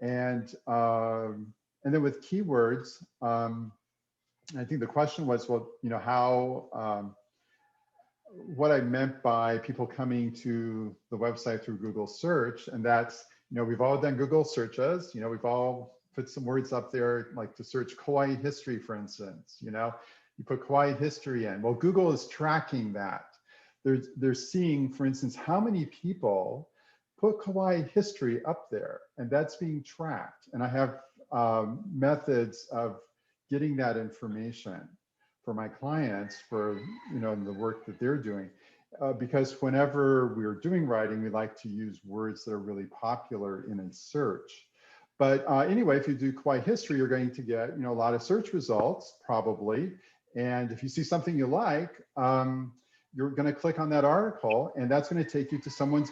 And then with keywords, I think the question was, well, you know, how, what I meant by people coming to the website through Google search. And that's, you know, we've all done Google searches, you know, we've all put some words up there, like to search Kauai history, for instance, you know, you put Kauai history in. Well, Google is tracking that. They're seeing, for instance, how many people put Kauai history up there, and that's being tracked. And I have methods of getting that information for my clients for, you know, the work that they're doing. Because whenever we're doing writing, we like to use words that are really popular in a search. But anyway, if you do Kauai history, you're going to get, you know, a lot of search results probably. And if you see something you like, you're going to click on that article, and that's going to take you to someone's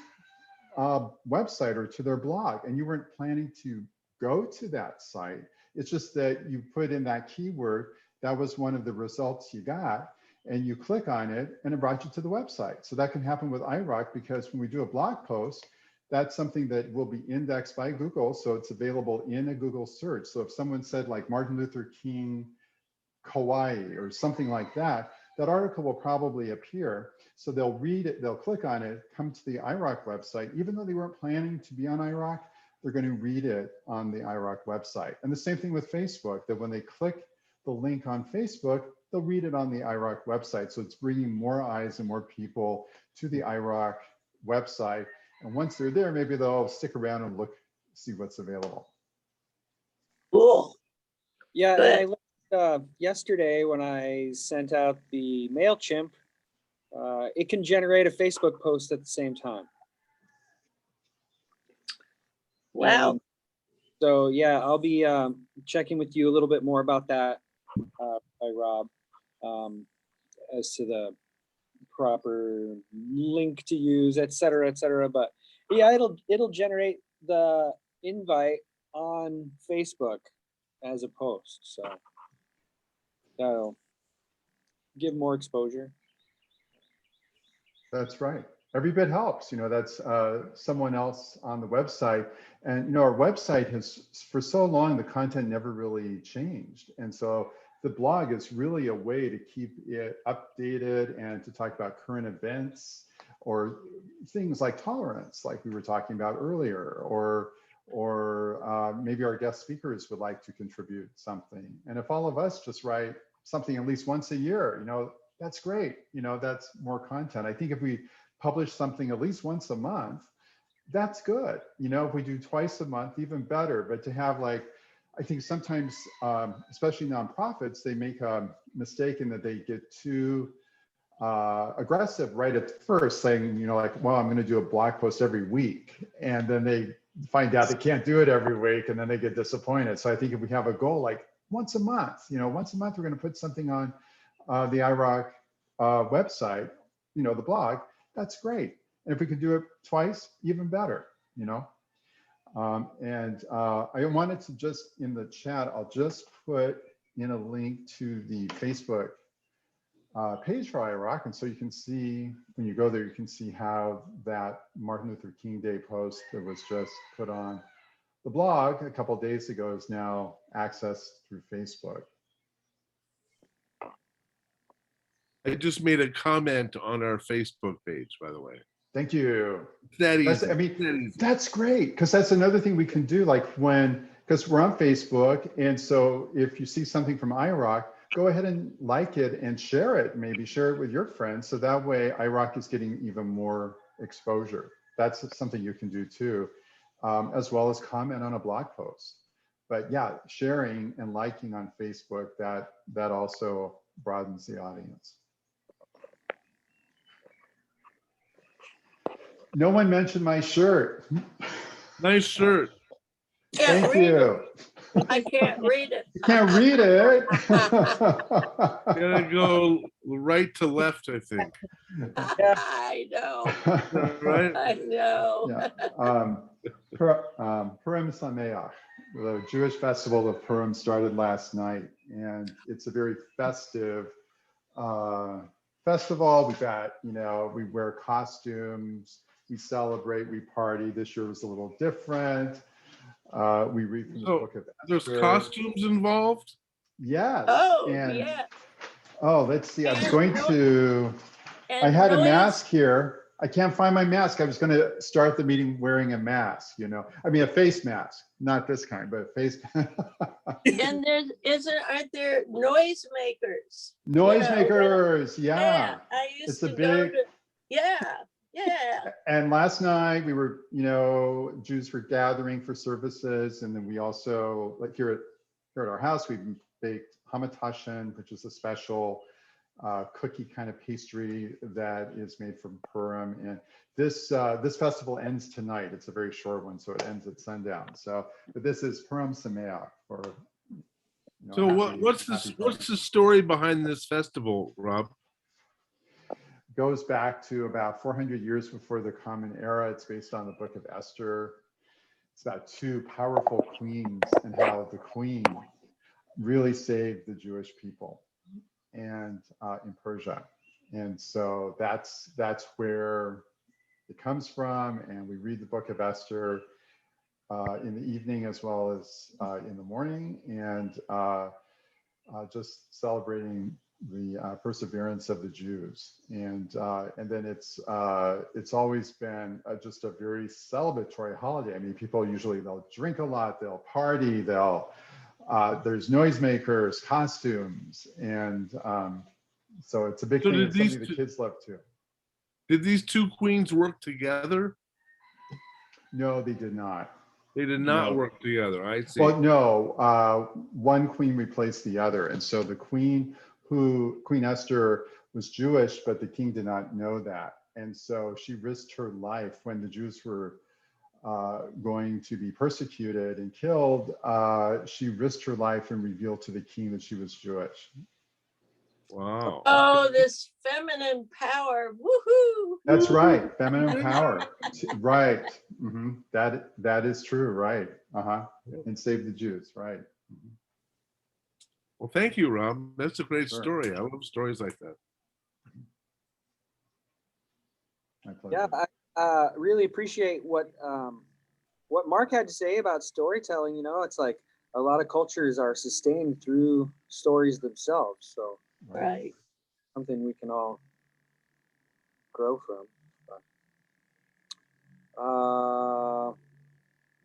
website or to their blog. And you weren't planning to go to that site. It's just that you put in that keyword, that was one of the results you got, and you click on it and it brought you to the website. So that can happen with IROK, because when we do a blog post, that's something that will be indexed by Google. So it's available in a Google search. So if someone said like Martin Luther King, Kauai or something like that, that article will probably appear. So they'll read it, they'll click on it, come to the IROK website, even though they weren't planning to be on IROK, they're going to read it on the IROK website. And the same thing with Facebook, that when they click the link on Facebook, they'll read it on the IROK website. So it's bringing more eyes and more people to the IROK website. And once they're there, maybe they'll stick around and look, see what's available. Cool. Yeah, Good. and I looked yesterday when I sent out the MailChimp it can generate a Facebook post at the same time. Wow. And so yeah, I'll be checking with you a little bit more about that, by Rob, as to the proper link to use, et cetera, et cetera. But yeah, it'll generate the invite on Facebook as a post. So that'll give more exposure. That's right. Every bit helps. You know, that's someone else on the website. And, you know, our website has, for so long, the content never really changed. And so the blog is really a way to keep it updated and to talk about current events or things like tolerance, like we were talking about earlier, or maybe our guest speakers would like to contribute something. And if all of us just write something at least once a year, you know, that's great. You know, that's more content. I think if we publish something at least once a month, that's good. You know, if we do twice a month, even better. But to have, like, I think sometimes, especially nonprofits, they make a mistake in that they get too aggressive right at first, saying, you know, like, well, I'm going to do a blog post every week. And then they find out they can't do it every week, and then they get disappointed. So I think if we have a goal like once a month, you know, once a month, we're going to put something on the IROK website, you know, the blog, that's great. And if we can do it twice, even better, you know. I wanted to just, in the chat, I'll just put in a link to the Facebook page for IROK. And so you can see, when you go there, you can see how that Martin Luther King Day post that was just put on the blog a couple of days ago is now accessed through Facebook. I just made a comment on our Facebook page, by the way. Thank you. That That's, easy. I mean, That easy. that's great, because that's another thing we can do, like because we're on Facebook, and so if you see something from IROK, go ahead and like it and share it, maybe share it with your friends, so that way IROK is getting even more exposure. That's something you can do too, as well as comment on a blog post. But yeah, sharing and liking on Facebook, that also broadens the audience. No one mentioned my shirt. Nice shirt. Can't Thank read you. it. I can't read it. You can't read it. Gotta go right to left, I think. I know. Right? I know. Yeah. Purim Sameach, the Jewish festival of Purim, started last night, and it's a very festive festival. We've got, you know, we wear costumes, we celebrate, we party. This year was a little different. We read from the So, book of there's Esther. costumes involved? Yes. Oh, and, yeah. Oh, let's see. I was And going no- to. I And had a noise- mask here. I can't find my mask. I was going to start the meeting wearing a mask, you know. I mean, a face mask, not this kind, but a face. And aren't there noisemakers? Noisemakers, Yeah, yeah. I used It's a to go big. to, yeah. And last night we were, you know, Jews were gathering for services, and then we also, like here at our house, we baked hamantaschen, which is a special cookie kind of pastry that is made from Purim. And this festival ends tonight. It's a very short one, so it ends at sundown. So, but this is Purim Sameach for. You know, So what's the story behind this festival, Rob? Goes back to about 400 years before the Common Era. It's based on the book of Esther. It's about two powerful queens and how the queen really saved the Jewish people and in Persia. And so that's where it comes from. And we read the book of Esther in the evening as well as in the morning, and just celebrating the perseverance of the Jews. And then it's always been just a very celebratory holiday. I mean, people usually, they'll drink a lot, they'll party, there's noisemakers, costumes, and so it's a big thing. It's something the kids love too. Did these two queens work together? No, they did not. They did not No. work together. I see. Well, no, one queen replaced the other. And so the Queen Esther was Jewish, but the king did not know that. And so she risked her life when the Jews were going to be persecuted and killed. She risked her life and revealed to the king that she was Jewish. Wow. Oh, this feminine power, woohoo. That's right, feminine power. Right. That is true. Right. And save the Jews. Right. Well, thank you, Rob. That's a great Sure. story. I love stories like that. My pleasure. Yeah, I really appreciate what Mark had to say about storytelling. You know, it's like a lot of cultures are sustained through stories themselves. So Right. something we can all grow from.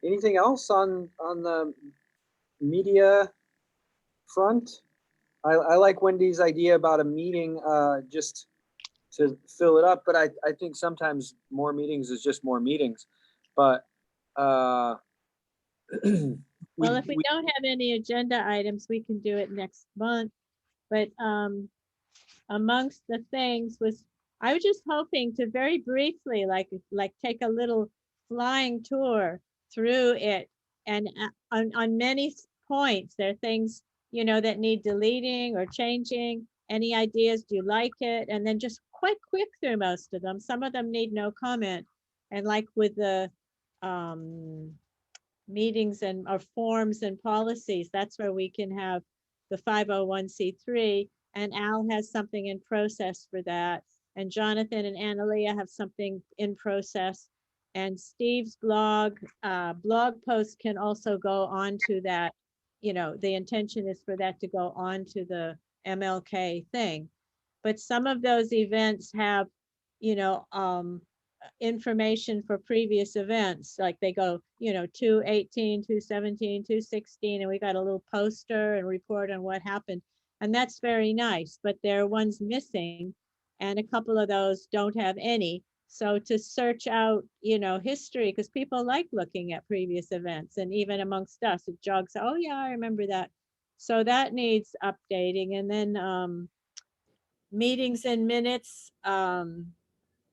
Anything else on the media front? I like Wendy's idea about a meeting just to fill it up, but I think sometimes more meetings is just more meetings. But Well, if we don't have any agenda items, we can do it next month. But amongst the things was, I was just hoping to very briefly, like take a little flying tour through it. And on many points, there are things, you know, that need deleting or changing. Any ideas? Do you like it? And then just quite quick through most of them. Some of them need no comment. And like with the meetings and or forms and policies, that's where we can have the 501c3, and Al has something in process for that, and Jonathan and Analia have something in process, and Steve's blog post can also go on to that. You know, the intention is for that to go on to the MLK thing, but some of those events have, you know, information for previous events, like they go, you know, 218, 217, 216, and we got a little poster and report on what happened. And that's very nice, but there are ones missing, and a couple of those don't have any. So to search out, you know, history, because people like looking at previous events, and even amongst us, it jogs, oh yeah, I remember that. So that needs updating. And then meetings and minutes,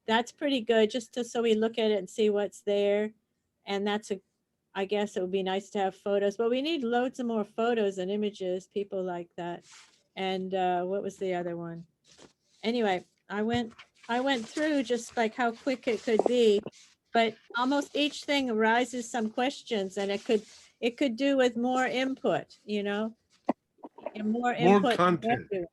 that's pretty good, just so we look at it and see what's there. And I guess it would be nice to have photos, but we need loads of more photos and images. People like that. And what was the other one? Anyway, I went through just like how quick it could be, but almost each thing arises some questions, and it could do with more input, you know, and more input from content. everyone.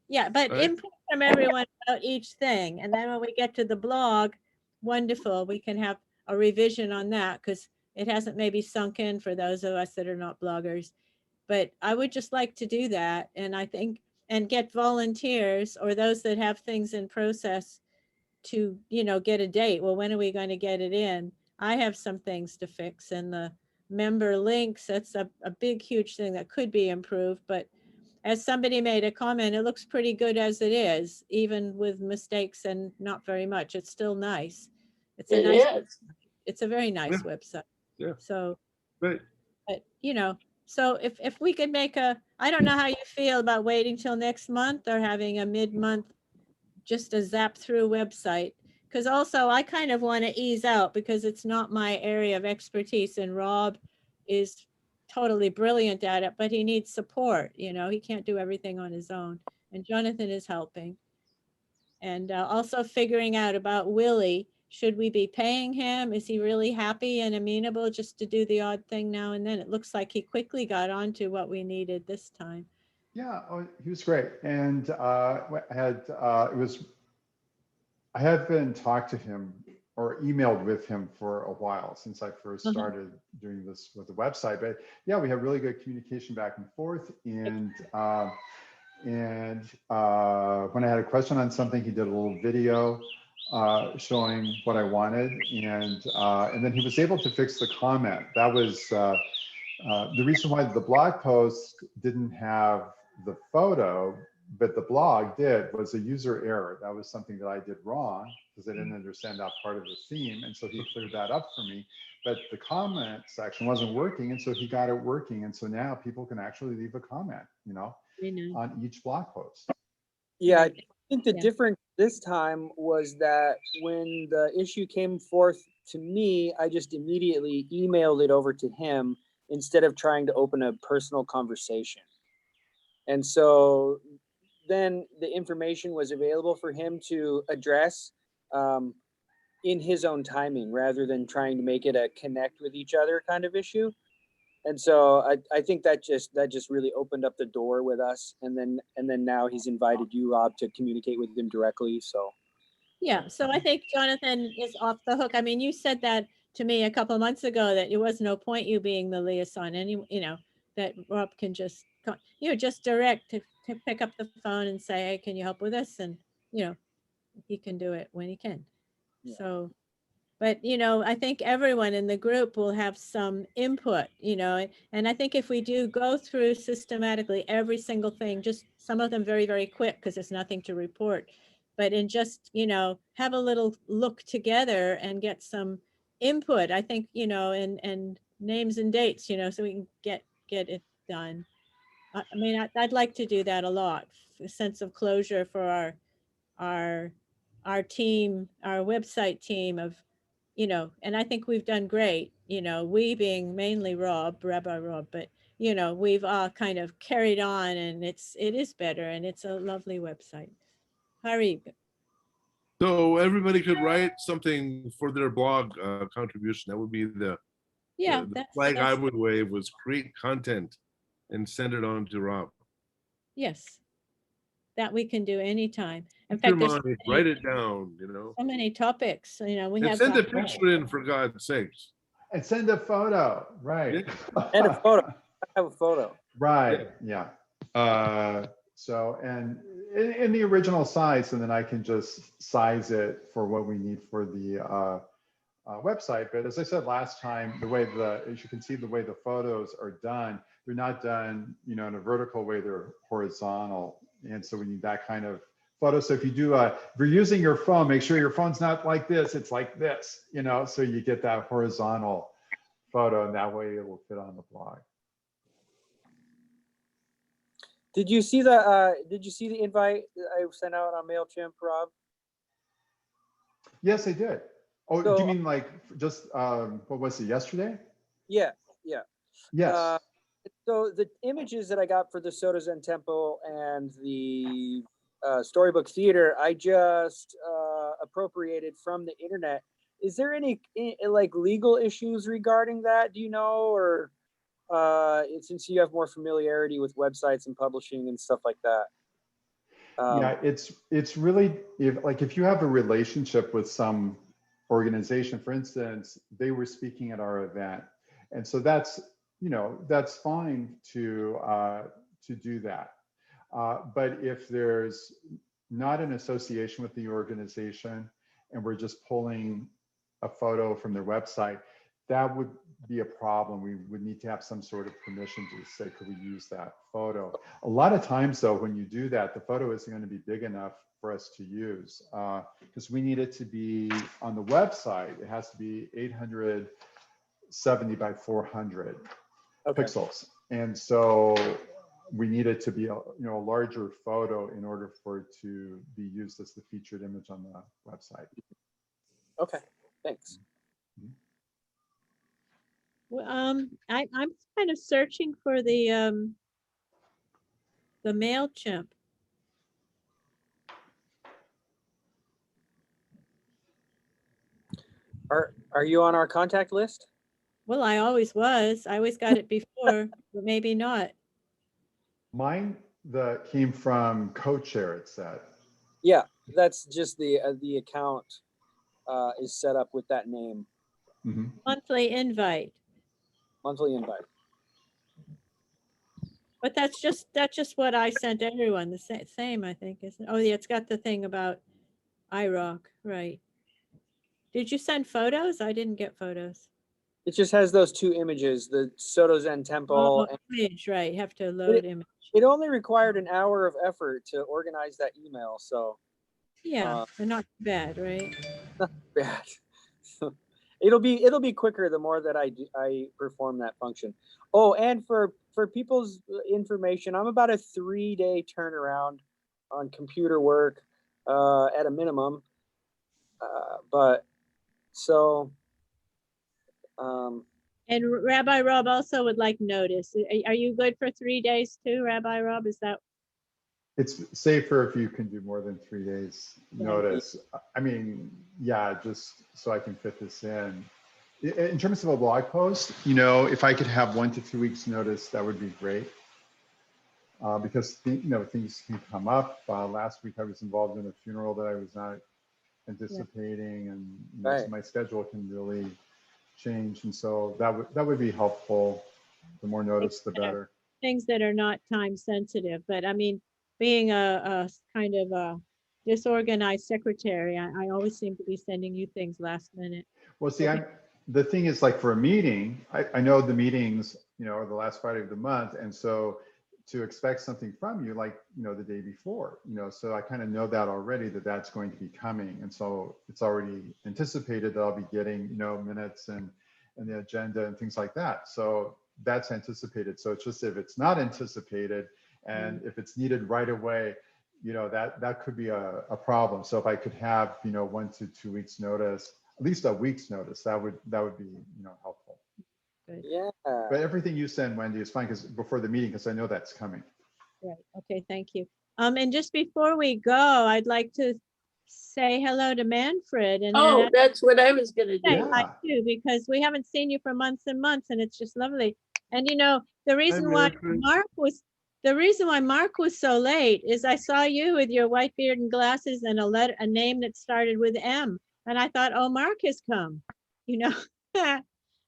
Yeah, but Right. input from everyone about each thing. And then when we get to the blog, wonderful, we can have a revision on that, because it hasn't maybe sunk in for those of us that are not bloggers. But I would just like to do that. And I think, and get volunteers or those that have things in process to, you know, get a date. Well, when are we going to get it in? I have some things to fix, and the member links, that's a big, huge thing that could be improved. But as somebody made a comment, it looks pretty good as it is, even with mistakes and not very much. It's still nice. It's a It nice, is. it's a very nice Yeah. website. Yeah. So, Right. but you know, so if we could make I don't know how you feel about waiting till next month or having a mid-month, just a zap through website. Because also I kind of want to ease out, because it's not my area of expertise, and Rob is totally brilliant at it, but he needs support. You know, he can't do everything on his own, and Jonathan is helping. And also figuring out about Willie. Should we be paying him? Is he really happy and amenable just to do the odd thing now and then? It looks like he quickly got onto what we needed this time. Yeah, he was great. And I had been talked to him or emailed with him for a while since I first started doing this with the website. But yeah, we have really good communication back and forth. And when I had a question on something, he did a little video showing what I wanted, and then he was able to fix the comment. That was the reason why the blog post didn't have the photo, but the blog did, was a user error. That was something that I did wrong because I didn't understand that part of the theme, and so he cleared that up for me. But the comment section wasn't working, and so he got it working, and so now people can actually leave a comment, you know, on each blog post. Yeah, think the Yeah. difference this time was that when the issue came forth to me, I just immediately emailed it over to him instead of trying to open a personal conversation. And so then the information was available for him to address in his own timing rather than trying to make it a connect with each other kind of issue. And so I think that just really opened up the door with us. And then now he's invited you, Rob, to communicate with him directly. So Yeah, so I think Jonathan is off the hook. I mean, you said that to me a couple of months ago, that it was no point you being the liaison, that Rob can just, just direct to pick up the phone and say, hey, can you help with this? And, he can do it when he can. Yeah. So, but, I think everyone in the group will have some input, and I think if we do go through systematically every single thing, just some of them very, very quick because there's nothing to report, but in just, have a little look together and get some input, I think, and names and dates, so we can get it done. I mean, I'd like to do that a lot, a sense of closure for our team, our website team of, and I think we've done great, we being mainly Rabbi Rob, but, we've all kind of carried on, and it is better, and it's a lovely website. Harib. So everybody could write something for their blog contribution. That would be Yeah, the flag I would wave was create content and send it on to Rob. yes, that we can do anytime. In Keep your fact, there's mind, write it down, so many topics, we and have. send a picture in for God's sakes. And send a photo, right? and a photo. I have a photo. Right, yeah. So, and in the original size, and then I can just size it for what we need for the website. But as I said last time, as you can see, the way the photos are done, they're not done, in a vertical way, they're horizontal. And so we need that kind of photo. So if you do, if you're using your phone, make sure your phone's not like this, it's like this, so you get that horizontal photo, and that way it will fit on the blog. Did you see the invite I sent out on MailChimp, Rob? Yes, I did. Oh, So, do you mean like just, what was it, yesterday? Yeah. Yes. So the images that I got for the Soto Zen Temple and the Storybook Theater, I just appropriated from the internet. Is there any like legal issues regarding that? Do you know, or since you have more familiarity with websites and publishing and stuff like that? Yeah, it's really, if you have a relationship with some organization, for instance, they were speaking at our event, and so that's fine to do that. But if there's not an association with the organization and we're just pulling a photo from their website, that would be a problem. We would need to have some sort of permission to say, could we use that photo? A lot of times though, when you do that, the photo isn't going to be big enough for us to use because we need it to be on the website. It has to be 870 by 400 pixels. And so we need it to be a larger photo in order for it to be used as the featured image on the website. Okay, thanks. Well, I'm kind of searching for the MailChimp. Are you on our contact list? Well, I always was. I always got it before, but maybe not. Mine came from CodeShare, it said. Yeah, that's just the account is set up with that name. Mm-hmm. Monthly invite. Monthly invite. But that's just what I sent everyone. The same, I think, isn't it? Oh yeah, it's got the thing about IROK, right? Did you send photos? I didn't get photos. It just has those two images, the Soto Zen Temple. Oh, image, right? You have to load image. It only required an hour of effort to organize that email, so yeah, they're not bad, right? Not bad. It'll be quicker the more that I perform that function. Oh, and for people's information, I'm about a 3-day turnaround on computer work. at a minimum. But so, And Rabbi Rob also would like notice. Are you good for 3 days too, Rabbi Rob? Is that? It's safer if you can do more than 3 days Yeah. notice. I mean, yeah, just so I can fit this in. In terms of a blog post, you know, if I could have 1 to 2 weeks notice, that would be great. Because you know, things can come up. Last week I was involved in a funeral that I was not anticipating, and you know, so Right. my schedule can really change, and so that would be helpful. The more notice, the better. Things that are not time sensitive, but I mean, being a kind of a disorganized secretary, I always seem to be sending you things last minute. Well, see, the thing is, like for a meeting, I know the meetings, you know, are the last Friday of the month, and so to expect something from you, like, you know, the day before, you know, so I kind of know that already, that that's going to be coming, and so it's already anticipated that I'll be getting, you know, minutes and the agenda and things like that. So that's anticipated. So it's just if it's not anticipated and if it's needed right away, you know, that could be a problem. So if I could have, you know, 1 to 2 weeks notice, at least a week's notice, that would be, you know, helpful. Good. yeah. But everything you send, Wendy, is fine, because before the meeting, because I know that's coming. Right, okay, thank you. And just before we go, I'd like to say hello to Manfred and Oh, then that's what I was gonna say do. hi Yeah. too, because we haven't seen you for months and months and it's just lovely. And you know, the reason why Manfred. Mark was so late is I saw you with your white beard and glasses and a name that started with M. And I thought, oh, Mark has come, you know,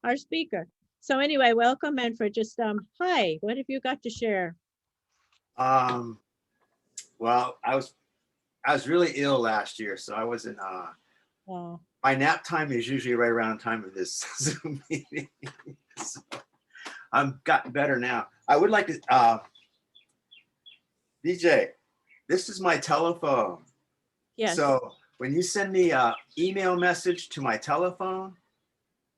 our speaker. So anyway, welcome, Manfred. Just hi, what have you got to share? Well, I was really ill last year, so I wasn't. Oh, My nap time is usually right around the time of this Zoom meeting. So I'm gotten better now. I would like to, DJ, this is my telephone. yes. So when you send me an email message to my telephone,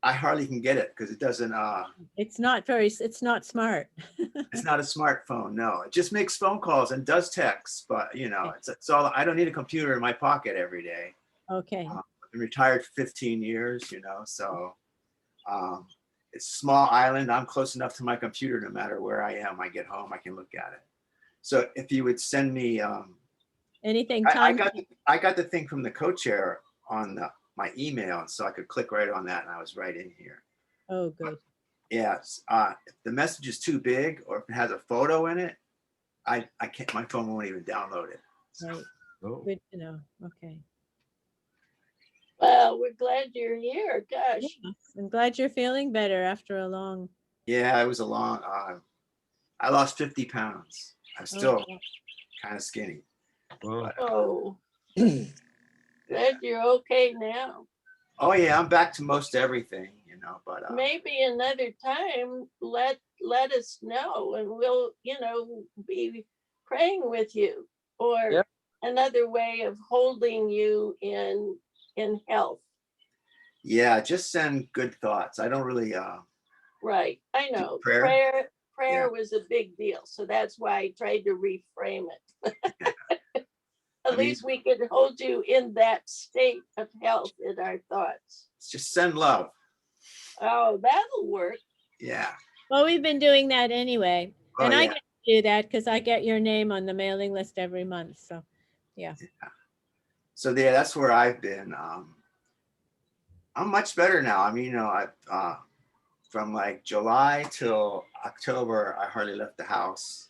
I hardly can get it because it doesn't. It's not smart. It's not a smartphone. No, it just makes phone calls and does texts. But you know, it's all. I don't need a computer in my pocket every day. Okay, I've been retired for 15 years, you know, so it's a small island. I'm close enough to my computer no matter where I am. I get home, I can look at it. So if you would send me, anything I time? got the thing from the co-chair on my email, so I could click right on that and I was right in here. Oh, good. Yes, if the message is too big or if it has a photo in it, I can't, my phone won't even download it. So, Right, Oh, good to know. Okay. Well, we're glad you're here. Gosh, Yes, I'm glad you're feeling better after a long. yeah, it was a long, I lost 50 pounds. I'm still Oh, kind of skinny. well, oh, glad you're okay now. Oh yeah, I'm back to most everything, you know, but Maybe another time, let us know and we'll, you know, be praying with you, or Yep. another way of holding you in health. yeah, just send good thoughts. I don't really Right, I know. prayer. Prayer Yeah. was a big deal, so that's why I tried to reframe it. At I mean, least we could hold you in that state of health in our thoughts. just send love. Oh, that'll work. Yeah. well, we've been doing that anyway. Oh And I yeah. get to do that because I get your name on the mailing list every month. So, yeah. So yeah, that's where I've been. I'm much better now. I mean, you know, I from like July till October, I hardly left the house.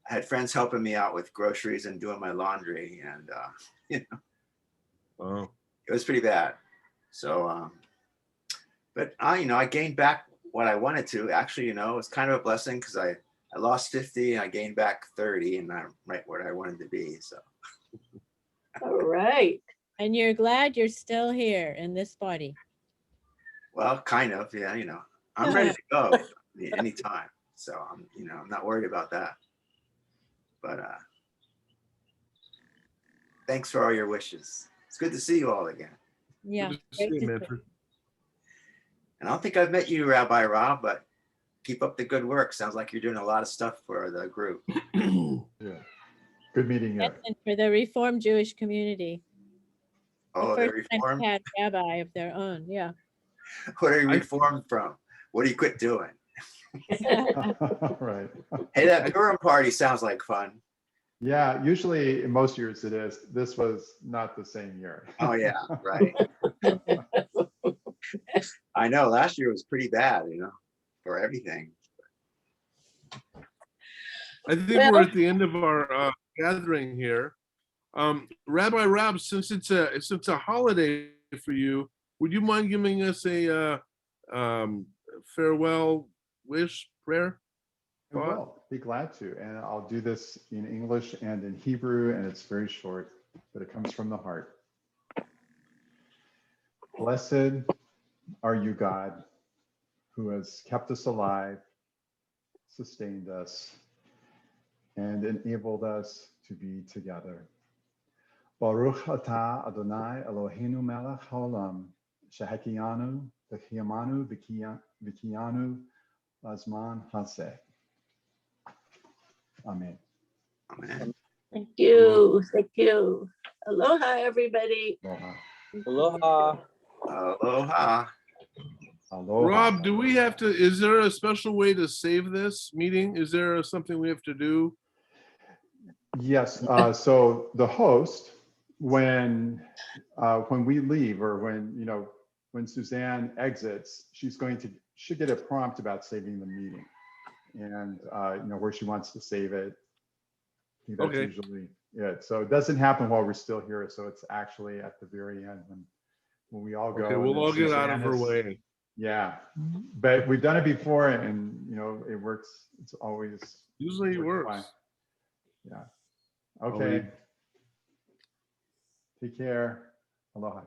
I had friends helping me out with groceries and doing my laundry, and you know, oh, it was pretty bad. So, but you know, I gained back what I wanted to. Actually, you know, it's kind of a blessing because I lost 50 and I gained back 30, and I'm right where I wanted to be. So, All right. And you're glad you're still here in this body. well, kind of, yeah. You know, I'm ready to go anytime. So I'm, you know, I'm not worried about that. But thanks for all your wishes. It's good to see you all again. Yeah. good to see great you, to see Manfred. And I don't think I've met you, Rabbi Rob, but keep up the good work. Sounds like you're doing a lot of stuff for the group. Yeah. Good meeting you. Benson for the Reformed Jewish community. The Oh, they're first time reformed. they had a rabbi of their own, yeah. What are you reformed from? What do you quit doing? Right. Hey, that Purim party sounds like fun. Yeah, usually in most years it is. This was not the same year. Oh yeah, right. I know last year was pretty bad, for everything. I think Well- we're at the end of our gathering here. Rabbi Rob, since it's a holiday for you, would you mind giving us a farewell wish prayer? I will be glad to. And I'll do this in English and in Hebrew, and it's very short, but it comes from the heart. Blessed are you, God, who has kept us alive, sustained us, and enabled us to be together. Baruch atah Adonai Eloheinu melech haolam, shehekiyanu v'chiyamanu v'kiyanu lazman haseh. Amen. Amen. Thank you. Thank you. Aloha, everybody. Aloha. Aloha. Aloha. Aloha. Rob, is there a special way to save this meeting? Is there something we have to do? Yes. So the host, when we leave, or when Suzanne exits, she'll get a prompt about saving the meeting, and where she wants to save it. I think that's Okay. usually it. So it doesn't happen while we're still here. So it's actually at the very end when we all go. Okay, and we'll then all get out of her Suzanne way. Yeah, but we've done it before, and it works. It's always Usually it works works. fine. Yeah. I'll Okay. leave. Take care. Aloha.